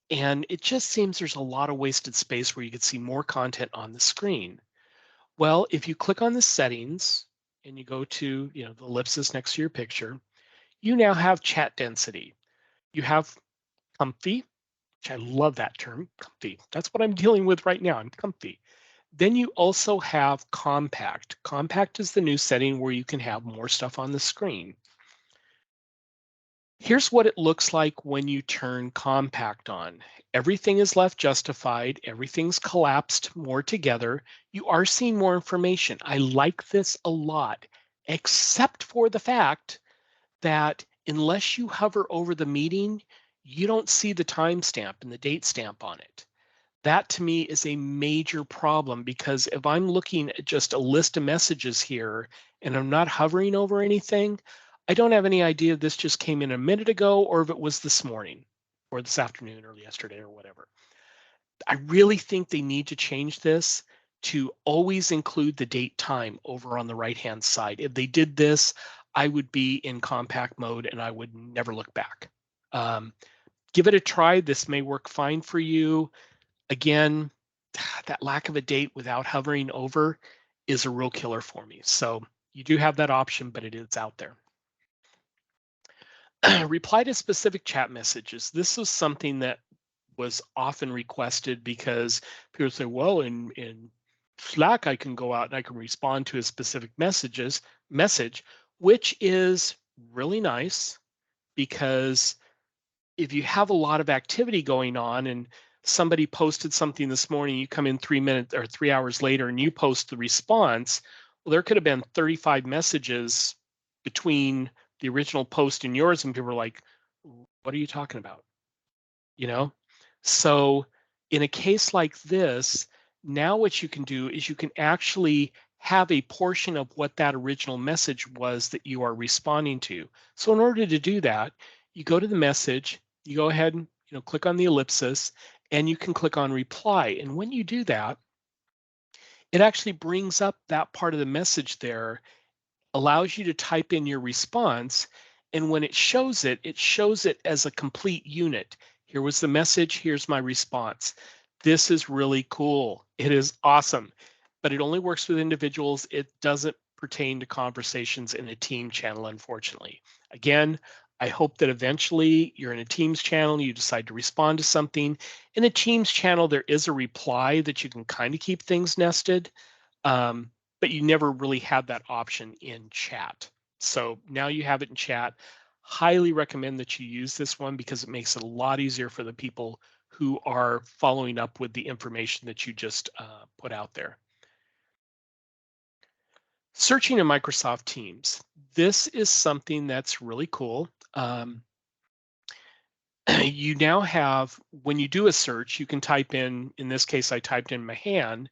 And it just seems there's a lot of wasted space where you could see more content on the screen. Well, if you click on the settings and you go to, the ellipsis next to your picture, you now have chat density. You have comfy, which I love that term, comfy. That's what I'm dealing with right now. I'm comfy. Then you also have compact. Compact is the new setting where you can have more stuff on the screen. Here's what it looks like when you turn compact on. Everything is left justified. Everything's collapsed more together. You are seeing more information. I like this a lot, except for the fact that unless you hover over the meeting, you don't see the timestamp and the date stamp on it. That to me is a major problem, because if I'm looking at just a list of messages here and I'm not hovering over anything, I don't have any idea if this just came in a minute ago or if it was this morning or this afternoon or yesterday or whatever. I really think they need to change this to always include the date time over on the right-hand side. If they did this, I would be in compact mode and I would never look back. Give it a try. This may work fine for you. Again, that lack of a date without hovering over is a real killer for me. So you do have that option, but it is out there. Reply to specific chat messages. This is something that was often requested because people say, well, in Slack, I can go out and I can respond to a specific message, which is really nice, because if you have a lot of activity going on and somebody posted something this morning, you come in 3 minutes or 3 hours later and you post the response, well, there could have been 35 messages between the original post and yours, and people are like, what are you talking about? So in a case like this, now what you can do is you can actually have a portion of what that original message was that you are responding to. So in order to do that, you go to the message, you go ahead and click on the ellipsis, and you can click on reply. And when you do that, it actually brings up that part of the message there, allows you to type in your response. And when it shows it as a complete unit. Here was the message, here's my response. This is really cool. It is awesome, but it only works with individuals. It doesn't pertain to conversations in a team channel, unfortunately. Again, I hope that eventually you're in a Teams channel, you decide to respond to something. In a Teams channel, there is a reply that you can kind of keep things nested, but you never really had that option in chat. So now you have it in chat. Highly recommend that you use this one because it makes it a lot easier for the people who are following up with the information that you just put out there. Searching in Microsoft Teams. This is something that's really cool. You now have, when you do a search, you can type in this case, I typed in Mahan,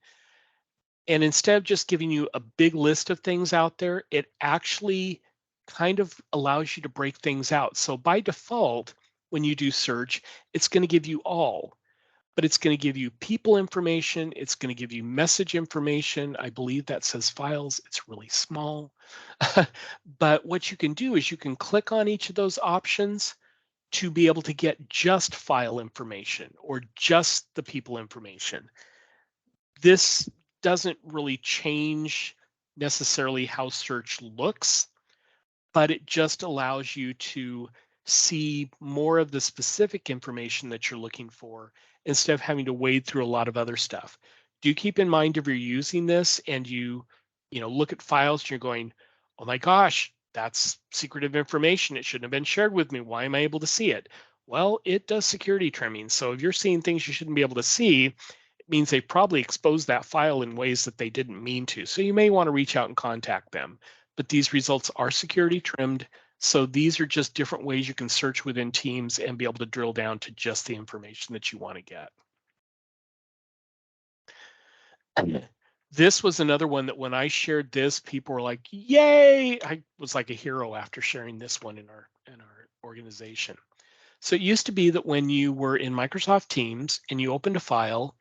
and instead of just giving you a big list of things out there, it actually kind of allows you to break things out. So by default, when you do search, it's going to give you all, but it's going to give you people information. It's going to give you message information. I believe that says files. It's really small. But what you can do is you can click on each of those options to be able to get just file information or just the people information. This doesn't really change necessarily how search looks, but it just allows you to see more of the specific information that you're looking for instead of having to wade through a lot of other stuff. Do keep in mind if you're using this and you look at files and you're going, oh my gosh, that's secretive information. It shouldn't have been shared with me. Why am I able to see it? Well, it does security trimming. So if you're seeing things you shouldn't be able to see, it means they probably exposed that file in ways that they didn't mean to. So you may want to reach out and contact them. But these results are security trimmed. So these are just different ways you can search within Teams and be able to drill down to just the information that you want to get. This was another one that when I shared this, people were like, yay! I was like a hero after sharing this one in our organization. So it used to be that when you were in Microsoft Teams and you opened a file,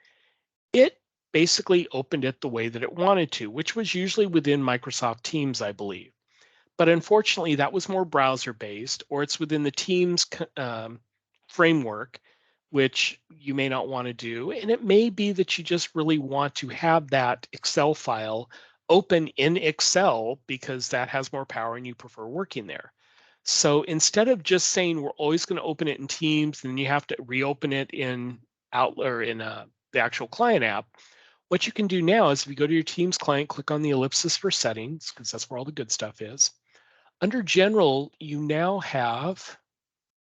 it basically opened it the way that it wanted to, which was usually within Microsoft Teams, I believe. But unfortunately, that was more browser-based, or it's within the Teams framework, which you may not want to do. And it may be that you just really want to have that Excel file open in Excel because that has more power and you prefer working there. So instead of just saying we're always going to open it in Teams and then you have to reopen it in Outlook or in the actual client app, what you can do now is if you go to your Teams client, click on the ellipsis for settings, because that's where all the good stuff is. Under General, you now have,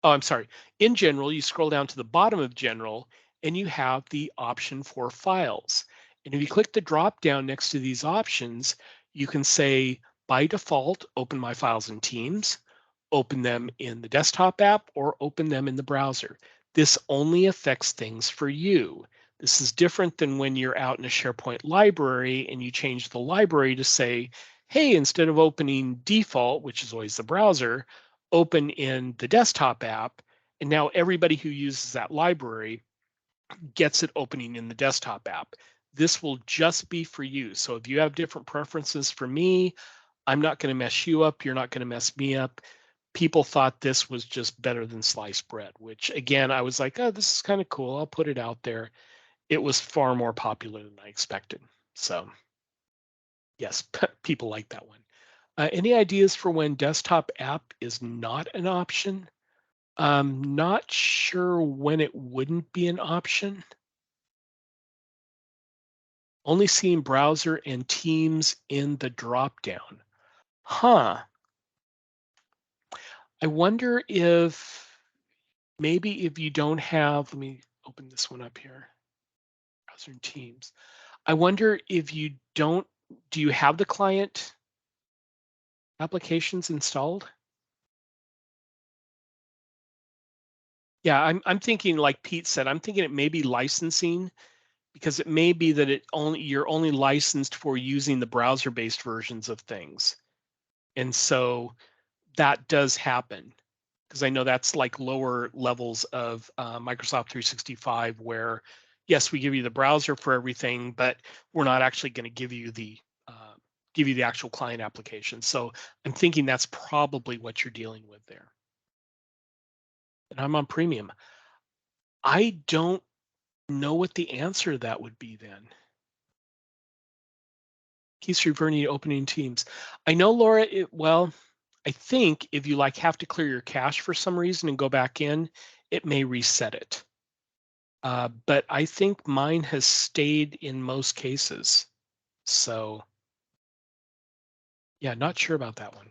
oh, I'm sorry. In General, you scroll down to the bottom of General and you have the option for files. And if you click the drop down next to these options, you can say, by default, open my files in Teams, open them in the desktop app, or open them in the browser. This only affects things for you. This is different than when you're out in a SharePoint library and you change the library to say, hey, instead of opening default, which is always the browser, open in the desktop app. And now everybody who uses that library gets it opening in the desktop app. This will just be for you. So if you have different preferences for me, I'm not going to mess you up. You're not going to mess me up. People thought this was just better than sliced bread, which again, I was like, oh, this is kind of cool. I'll put it out there. It was far more popular than I expected. So yes, people like that one. Any ideas for when desktop app is not an option? I'm not sure when it wouldn't be an option. Only seeing browser and Teams in the dropdown. Huh. I wonder if maybe if you don't have, let me open this one up here. Browser and Teams. I wonder if you don't, do you have the client applications installed? Yeah, I'm thinking like Pete said, I'm thinking it may be licensing because it may be that you're only licensed for using the browser-based versions of things. And so that does happen because I know that's like lower levels of Microsoft 365 where, yes, we give you the browser for everything, but we're not actually going to give you the actual client application. So I'm thinking that's probably what you're dealing with there. And I'm on premium. I don't know what the answer to that would be then. Keys reverting to opening Teams. I know, Laura, well, I think if you like have to clear your cache for some reason and go back in, it may reset it. But I think mine has stayed in most cases. So yeah, not sure about that one.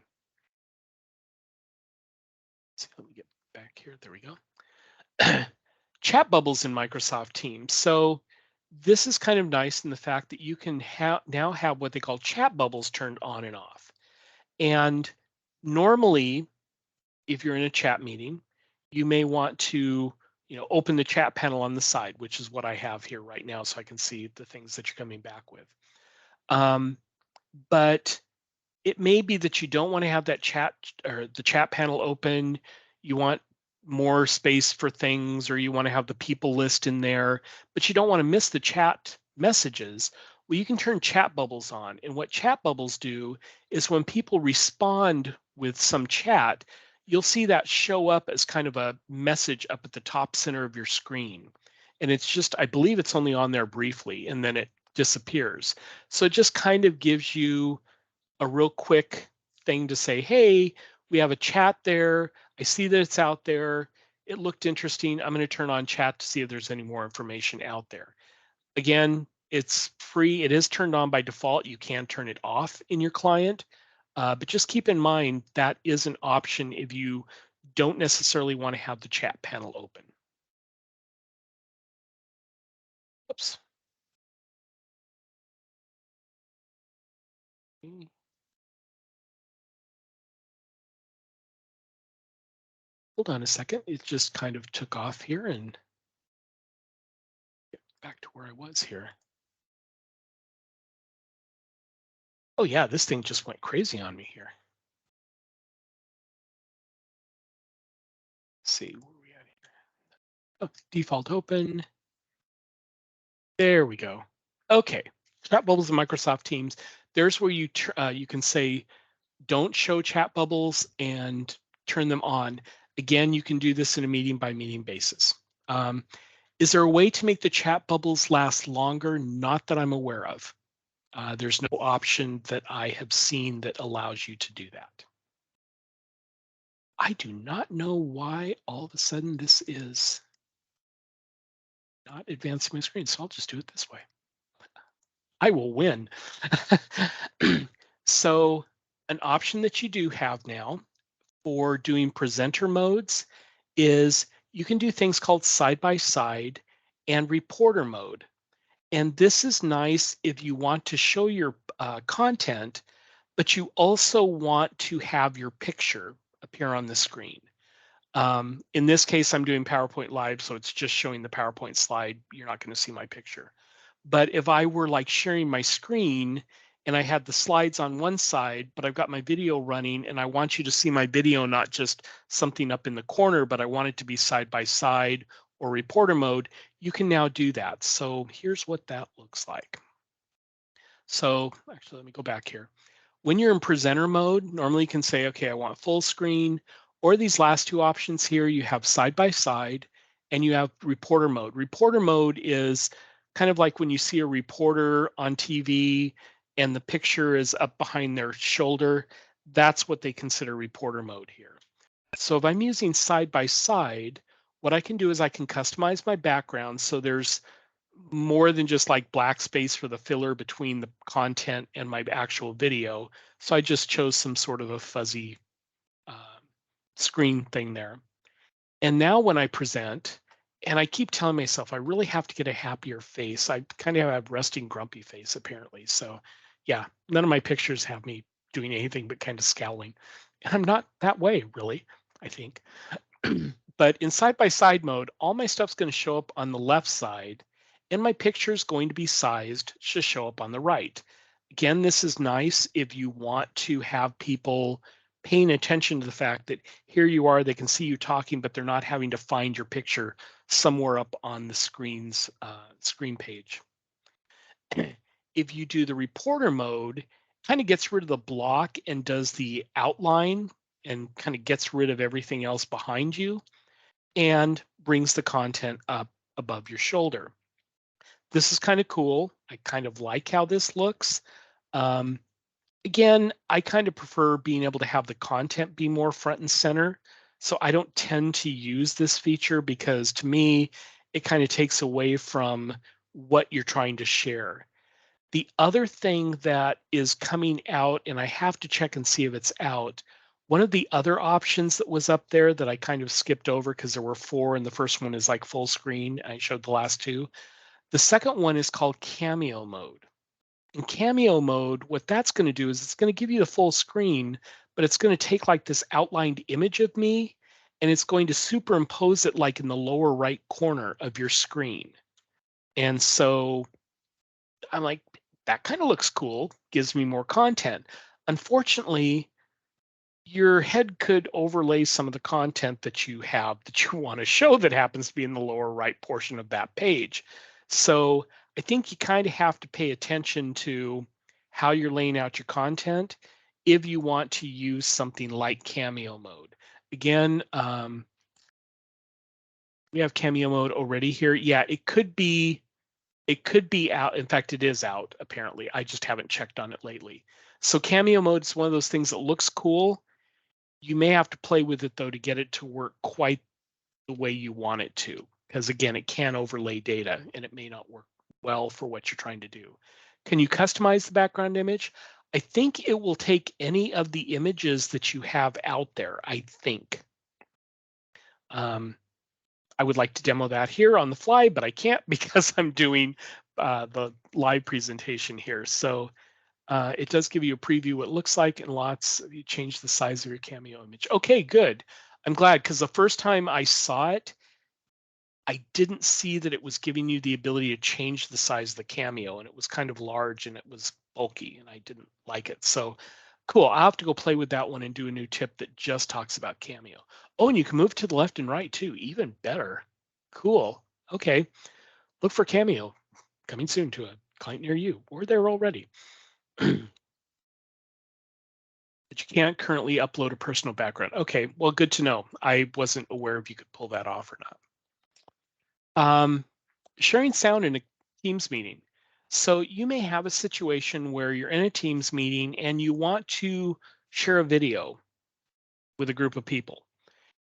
Let's see, let me get back here. There we go. Chat bubbles in Microsoft Teams. So this is kind of nice in the fact that you can now have what they call chat bubbles turned on and off. And normally, if you're in a chat meeting, you may want to, open the chat panel on the side, which is what I have here right now, so I can see the things that you're coming back with. But it may be that you don't want to have that chat or the chat panel open. You want more space for things, or you want to have the people list in there, but you don't want to miss the chat messages, well, you can turn chat bubbles on. And what chat bubbles do is when people respond with some chat, you'll see that show up as kind of a message up at the top center of your screen. And it's just, I believe it's only on there briefly and then it disappears. So it just kind of gives you a real quick thing to say, hey, we have a chat there. I see that it's out there. It looked interesting. I'm going to turn on chat to see if there's any more information out there. Again, it's free. It is turned on by default. You can turn it off in your client, but just keep in mind that is an option if you don't necessarily want to have the chat panel open. Oops. Hold on a second. It just kind of took off here and get back to where I was here. Oh yeah, this thing just went crazy on me here. Let's see where we at here. Oh, default open. There we go. Okay, chat bubbles in Microsoft Teams. There's where you you can say don't show chat bubbles and turn them on. Again, you can do this in a meeting by meeting basis. Is there a way to make the chat bubbles last longer? Not that I'm aware of. There's no option that I have seen that allows you to do that. I do not know why all of a sudden this is not advancing my screen, so I'll just do it this way. I will win. So an option that you do have now for doing presenter modes is you can do things called side by side and reporter mode. And this is nice if you want to show your content, but you also want to have your picture appear on the screen. In this case, I'm doing PowerPoint Live, so it's just showing the PowerPoint slide. You're not going to see my picture. But if I were like sharing my screen and I had the slides on one side, but I've got my video running and I want you to see my video, not just something up in the corner, but I want it to be side by side or reporter mode, you can now do that. So here's what that looks like. So actually, let me go back here. When you're in presenter mode, normally you can say, okay, I want full screen, or these last two options here, you have side by side and you have reporter mode. Reporter mode is kind of like when you see a reporter on TV and the picture is up behind their shoulder. That's what they consider reporter mode here. So if I'm using side by side, what I can do is I can customize my background so there's more than just like black space for the filler between the content and my actual video. So I just chose some sort of a fuzzy screen thing there. And now when I present, and I keep telling myself I really have to get a happier face. I kind of have a resting grumpy face apparently. So yeah, none of my pictures have me doing anything but kind of scowling. And I'm not that way really, I think. But in side-by-side mode, all my stuff's going to show up on the left side, and my picture is going to be sized to show up on the right. Again, this is nice if you want to have people paying attention to the fact that here you are, they can see you talking, but they're not having to find your picture somewhere up on the screen page. If you do the reporter mode, kind of gets rid of the block and does the outline and kind of gets rid of everything else behind you and brings the content up above your shoulder. This is kind of cool. I kind of like how this looks. Again, I kind of prefer being able to have the content be more front and center. So I don't tend to use this feature because to me, it kind of takes away from what you're trying to share. The other thing that is coming out, and I have to check and see if it's out, one of the other options that was up there that I kind of skipped over because there were four, and the first one is like full screen. I showed the last two. The second one is called Cameo mode. In Cameo mode, what that's going to do is it's going to give you the full screen, but it's going to take like this outlined image of me, and it's going to superimpose it like in the lower right corner of your screen. And so I'm like, that kind of looks cool, gives me more content. Unfortunately, your head could overlay some of the content that you have that you want to show that happens to be in the lower right portion of that page. So I think you kind of have to pay attention to how you're laying out your content if you want to use something like Cameo mode. Again, we have Cameo mode already here. Yeah, it could be out. In fact, it is out apparently. I just haven't checked on it lately. So Cameo mode is one of those things that looks cool. You may have to play with it though to get it to work quite the way you want it to, because again, it can overlay data and it may not work well for what you're trying to do. Can you customize the background image? I think it will take any of the images that you have out there, I think. I would like to demo that here on the fly, but I can't because I'm doing the live presentation here. So it does give you a preview what it looks like, and you change the size of your Cameo image. Okay, good. I'm glad, because the first time I saw it, I didn't see that it was giving you the ability to change the size of the Cameo, and it was kind of large and it was bulky, and I didn't like it. So cool, I'll have to go play with that one and do a new tip that just talks about Cameo. Oh, and you can move to the left and right too, even better. Cool. Okay, look for Cameo coming soon to a client near you, or they're already. But you can't currently upload a personal background. Okay, well, good to know. I wasn't aware if you could pull that off or not. Sharing sound in a Teams meeting. So you may have a situation where you're in a Teams meeting and you want to share a video with a group of people.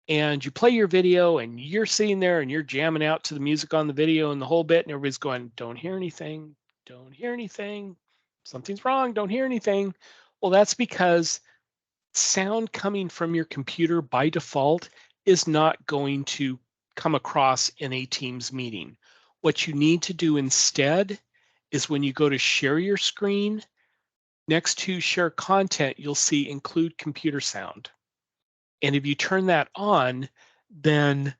And you play your video and you're sitting there and you're jamming out to the music on the video and the whole bit, and everybody's going, don't hear anything, don't hear anything, something's wrong, don't hear anything. Well, that's because sound coming from your computer by default is not going to come across in a Teams meeting. What you need to do instead is when you go to share your screen, next to share content, you'll see include computer sound. And if you turn that on, then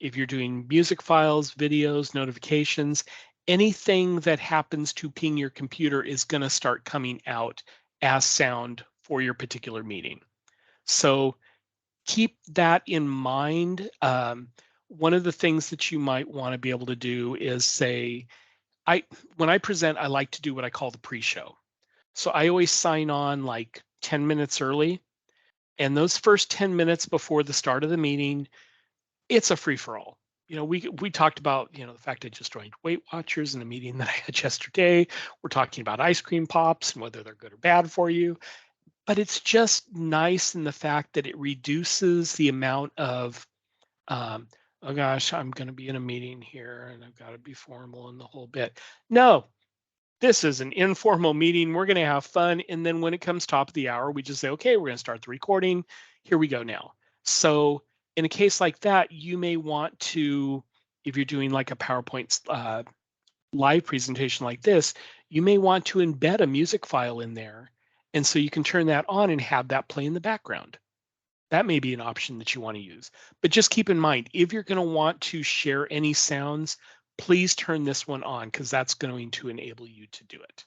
if you're doing music files, videos, notifications, anything that happens to ping your computer is going to start coming out as sound for your particular meeting. So keep that in mind. One of the things that you might want to be able to do is say, when I present, I like to do what I call the pre-show. So I always sign on like 10 minutes early. And those first 10 minutes before the start of the meeting, it's a free-for-all. You know, we talked about, you know, the fact I just joined Weight Watchers in a meeting that I had yesterday. We're talking about ice cream pops and whether they're good or bad for you. But it's just nice in the fact that it reduces the amount of, oh gosh, I'm going to be in a meeting here and I've got to be formal and the whole bit. No, this is an informal meeting. We're going to have fun. And then when it comes top of the hour, we just say, okay, we're going to start the recording. Here we go now. So in a case like that, you may want to, if you're doing like a PowerPoint live presentation like this, you may want to embed a music file in there. And so you can turn that on and have that play in the background. That may be an option that you want to use. But just keep in mind, if you're going to want to share any sounds, please turn this one on because that's going to enable you to do it.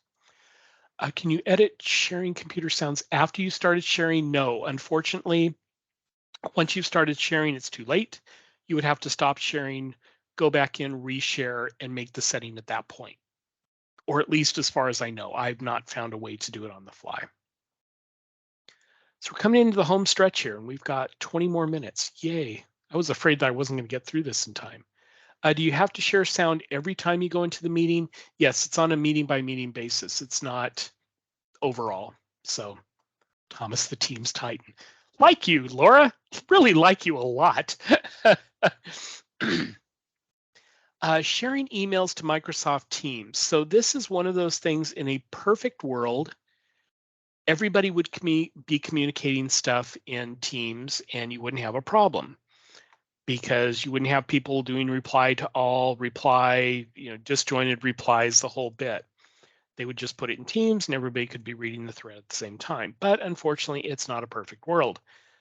Can you edit sharing computer sounds after you started sharing? No, unfortunately, once you've started sharing, it's too late. You would have to stop sharing, go back in, reshare, and make the setting at that point. Or at least as far as I know, I've not found a way to do it on the fly. So we're coming into the home stretch here, and we've got 20 more minutes. Yay. I was afraid that I wasn't going to get through this in time. Do you have to share sound every time you go into the meeting? Yes, it's on a meeting by meeting basis. It's not overall. So Thomas, the Teams Titan. Like you, Laura. Really like you a lot. Sharing emails to Microsoft Teams. So this is one of those things in a perfect world. Everybody would be communicating stuff in Teams and you wouldn't have a problem because you wouldn't have people doing reply to all, reply, disjointed replies, the whole bit. They would just put it in Teams and everybody could be reading the thread at the same time. But unfortunately, it's not a perfect world.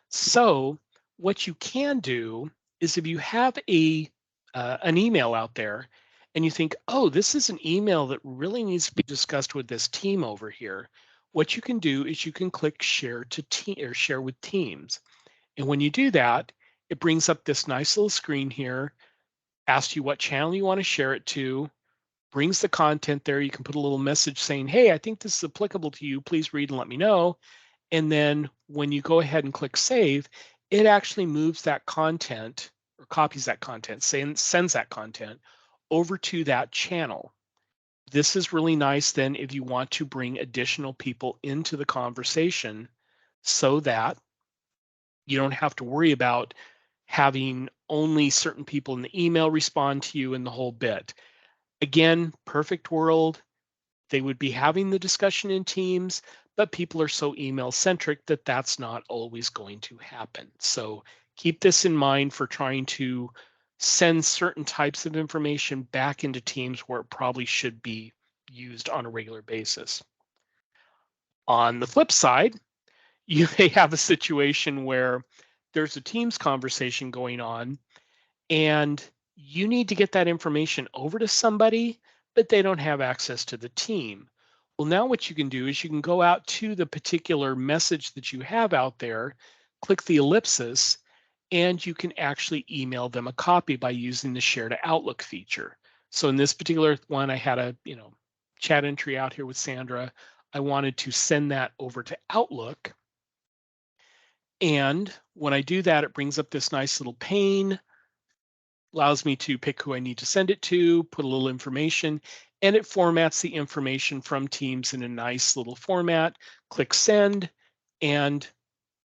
So what you can do is if you have an email out there and you think, oh, this is an email that really needs to be discussed with this team over here, what you can do is you can click share to team or share with teams. And when you do that, it brings up this nice little screen here, asks you what channel you want to share it to, brings the content there. You can put a little message saying, hey, I think this is applicable to you. Please read and let me know. And then when you go ahead and click save, it actually moves that content or copies that content, sends that content over to that channel. This is really nice then if you want to bring additional people into the conversation so that you don't have to worry about having only certain people in the email respond to you and the whole bit. Again, perfect world, they would be having the discussion in Teams, but people are so email centric that that's not always going to happen. So keep this in mind for trying to send certain types of information back into Teams where it probably should be used on a regular basis. On the flip side, you may have a situation where there's a Teams conversation going on and you need to get that information over to somebody, but they don't have access to the team. Well, now what you can do is you can go out to the particular message that you have out there, click the ellipsis, and you can actually email them a copy by using the share to Outlook feature. So in this particular one, I had a chat entry out here with Sandra. I wanted to send that over to Outlook. And when I do that, it brings up this nice little pane, allows me to pick who I need to send it to, put a little information, and it formats the information from Teams in a nice little format. Click send, and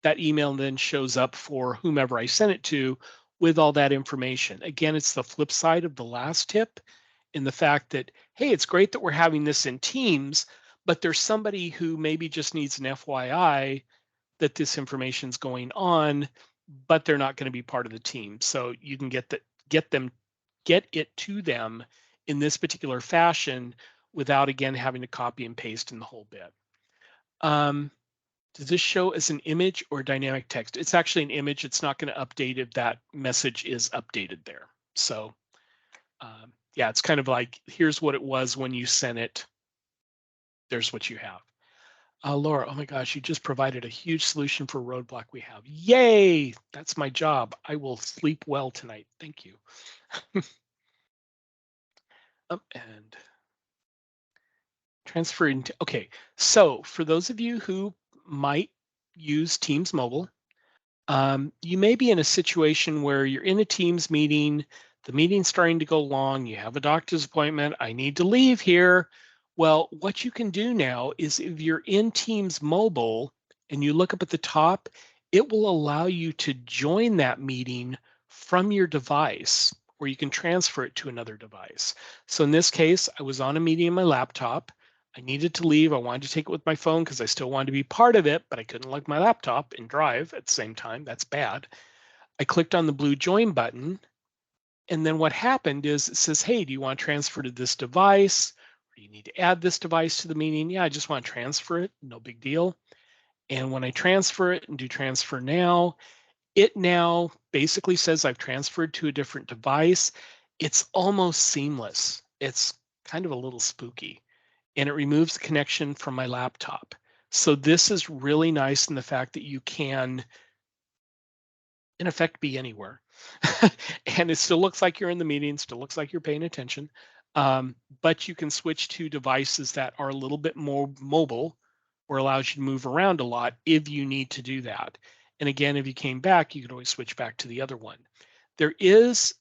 that email then shows up for whomever I sent it to with all that information. Again, it's the flip side of the last tip in the fact that, hey, it's great that we're having this in Teams, but there's somebody who maybe just needs an FYI that this information is going on, but they're not going to be part of the team. So you can get it to them in this particular fashion without, again, having to copy and paste in the whole bit. Does this show as an image or dynamic text? It's actually an image. It's not going to update if that message is updated there. So yeah, it's kind of like, here's what it was when you sent it. There's what you have. Laura, oh my gosh, you just provided a huge solution for a roadblock we have. Yay, that's my job. I will sleep well tonight. Thank you. And transferring to, okay, so for those of you who might use Teams Mobile, you may be in a situation where you're in a Teams meeting, the meeting's starting to go long, you have a doctor's appointment, I need to leave here. Well, what you can do now is if you're in Teams Mobile and you look up at the top, it will allow you to join that meeting from your device, or you can transfer it to another device. So in this case, I was on a meeting on my laptop. I needed to leave. I wanted to take it with my phone because I still wanted to be part of it, but I couldn't lug my laptop and drive at the same time. That's bad. I clicked on the blue join button. And then what happened is it says, hey, do you want to transfer to this device? Or do you need to add this device to the meeting? Yeah, I just want to transfer it. No big deal. And when I transfer it and do transfer now, it now basically says I've transferred to a different device. It's almost seamless. It's kind of a little spooky. And it removes the connection from my laptop. So this is really nice in the fact that you can, in effect, be anywhere. And it still looks like you're in the meeting, still looks like you're paying attention, but you can switch to devices that are a little bit more mobile or allows you to move around a lot if you need to do that. And again, if you came back, you could always switch back to the other one. There is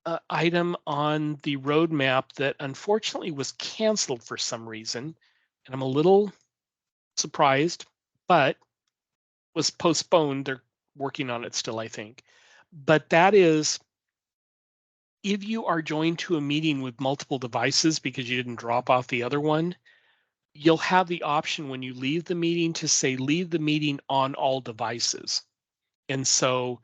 an item on the roadmap that unfortunately was canceled for some reason, and I'm a little surprised, but was postponed. They're working on it still, I think. But that is, if you are joined to a meeting with multiple devices because you didn't drop off the other one, you'll have the option when you leave the meeting to say, leave the meeting on all devices. And so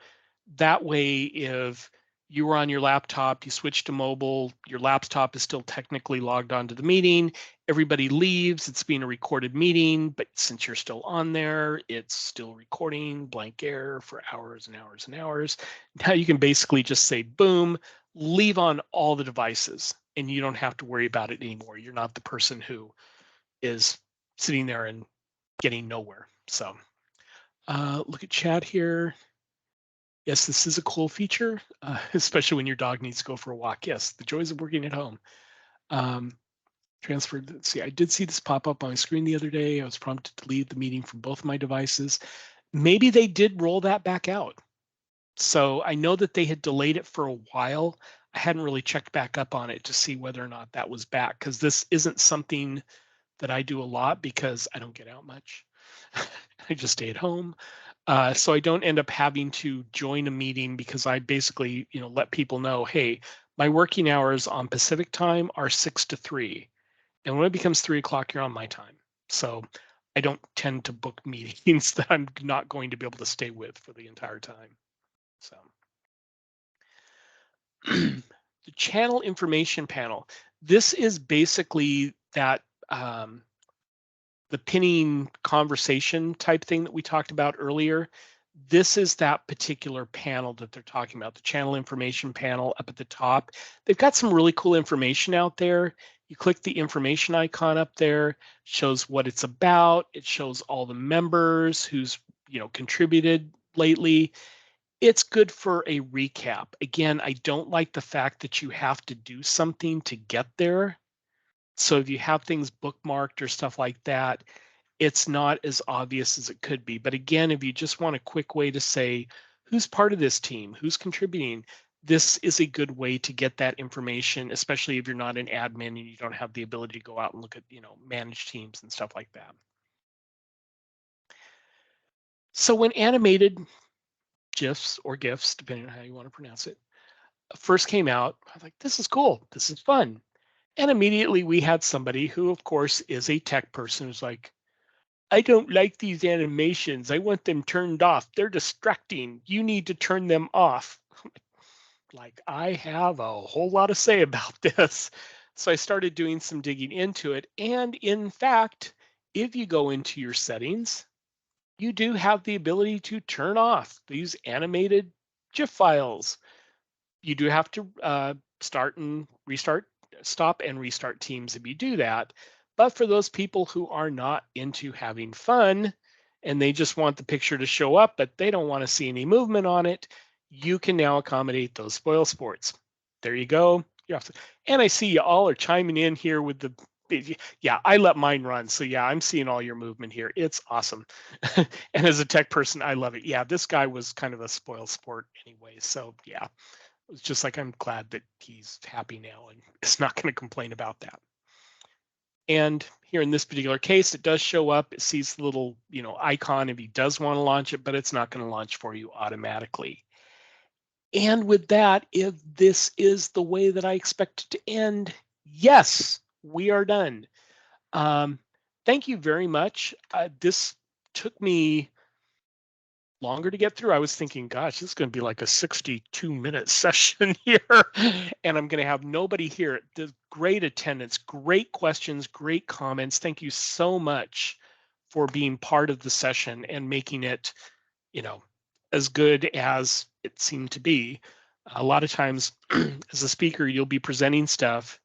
that way, if you were on your laptop, you switch to mobile, your laptop is still technically logged onto the meeting, everybody leaves, it's being a recorded meeting, but since you're still on there, it's still recording, blank air for hours and hours and hours. Now you can basically just say, boom, leave on all the devices, and you don't have to worry about it anymore. You're not the person who is sitting there and getting nowhere. So look at chat here. Yes, this is a cool feature, especially when your dog needs to go for a walk. Yes, the joys of working at home. Transferred. Let's see, I did see this pop up on my screen the other day. I was prompted to leave the meeting from both my devices. Maybe they did roll that back out. So I know that they had delayed it for a while. I hadn't really checked back up on it to see whether or not that was back, because this isn't something that I do a lot because I don't get out much. I just stay at home. So I don't end up having to join a meeting because I basically, let people know, hey, my working hours on Pacific time are 6 to 3. And when it becomes 3 o'clock, you're on my time. So I don't tend to book meetings that I'm not going to be able to stay with for the entire time. So the channel information panel. This is basically that the pinning conversation type thing that we talked about earlier. This is that particular panel that they're talking about, the channel information panel up at the top. They've got some really cool information out there. You click the information icon up there, shows what it's about. It shows all the members who's contributed lately. It's good for a recap. Again, I don't like the fact that you have to do something to get there. So if you have things bookmarked or stuff like that, it's not as obvious as it could be. But again, if you just want a quick way to say, who's part of this team, who's contributing, this is a good way to get that information, especially if you're not an admin and you don't have the ability to go out and look at, manage teams and stuff like that. So when animated GIFs or GIFs, depending on how you want to pronounce it, first came out, I was like, this is cool, this is fun. And immediately we had somebody who, of course, is a tech person who's like, I don't like these animations. I want them turned off. They're distracting. You need to turn them off. Like, I have a whole lot to say about this. So I started doing some digging into it. And in fact, if you go into your settings, you do have the ability to turn off these animated GIF files. You do have to stop and restart teams if you do that. But for those people who are not into having fun and they just want the picture to show up, but they don't want to see any movement on it, you can now accommodate those spoil sports. There you go. And I see you all are chiming in here with the, yeah, I let mine run. So yeah, I'm seeing all your movement here. It's awesome. And as a tech person, I love it. Yeah, this guy was kind of a spoil sport anyway. So yeah. It's just like, I'm glad that he's happy now and is not going to complain about that. And here in this particular case, it does show up. It sees the little, icon if he does want to launch it, but it's not going to launch for you automatically. And with that, if this is the way that I expect it to end, yes, we are done. Thank you very much. This took me longer to get through. I was thinking, gosh, this is going to be like a 62-minute session here, and I'm going to have nobody here. The great attendance, great questions, great comments. Thank you so much for being part of the session and making it, as good as it seemed to be. A lot of times as a speaker, you'll be presenting stuff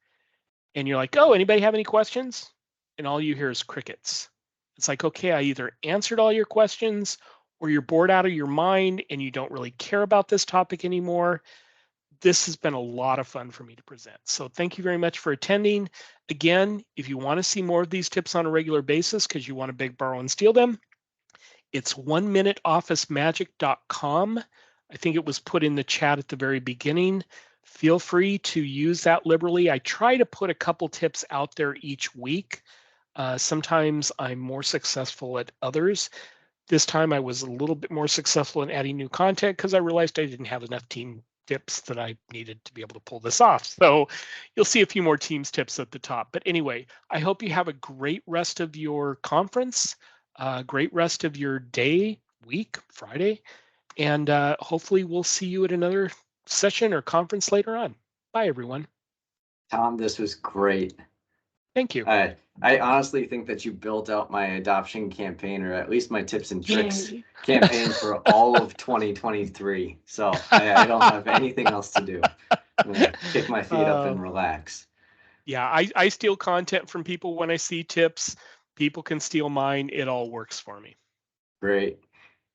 and you're like, oh, anybody have any questions? And all you hear is crickets. It's like, okay, I either answered all your questions or you're bored out of your mind and you don't really care about this topic anymore. This has been a lot of fun for me to present. So thank you very much for attending. Again, if you want to see more of these tips on a regular basis because you want to beg, borrow, and steal them, it's 1minuteofficemagic.com. I think it was put in the chat at the very beginning. Feel free to use that liberally. I try to put a couple tips out there each week. Sometimes I'm more successful at others. This time I was a little bit more successful in adding new content because I realized I didn't have enough team tips that I needed to be able to pull this off. So you'll see a few more teams tips at the top. But anyway, I hope you have a great rest of your conference, great rest of your day, week, Friday, and hopefully we'll see you at another session or conference later on. Bye, everyone. Tom, this was great. Thank you. I honestly think that you built out my adoption campaign, or at least my tips and tricks Yay. campaign for all of 2023. So I don't have anything else to do. I'm gonna kick my feet up and relax. Yeah, I steal content from people when I see tips. People can steal mine. It all works for me. Great.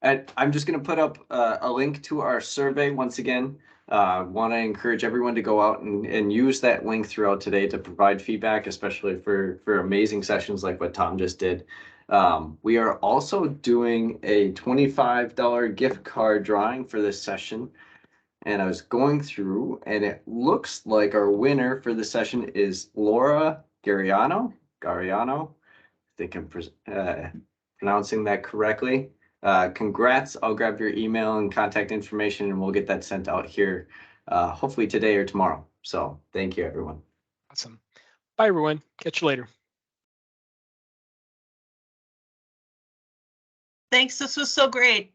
And I'm just going to put up a link to our survey once again. Want to encourage everyone to go out and use that link throughout today to provide feedback, especially for amazing sessions like what Tom just did. We are also doing a $25 gift card drawing for this session. And I was going through, and it looks like our winner for the session is Laura Gariano. I think I'm pronouncing that correctly. Congrats. I'll grab your email and contact information, and we'll get that sent out here hopefully today or tomorrow. So thank you, everyone. Awesome. Bye, everyone. Catch you later. Thanks. This was so great.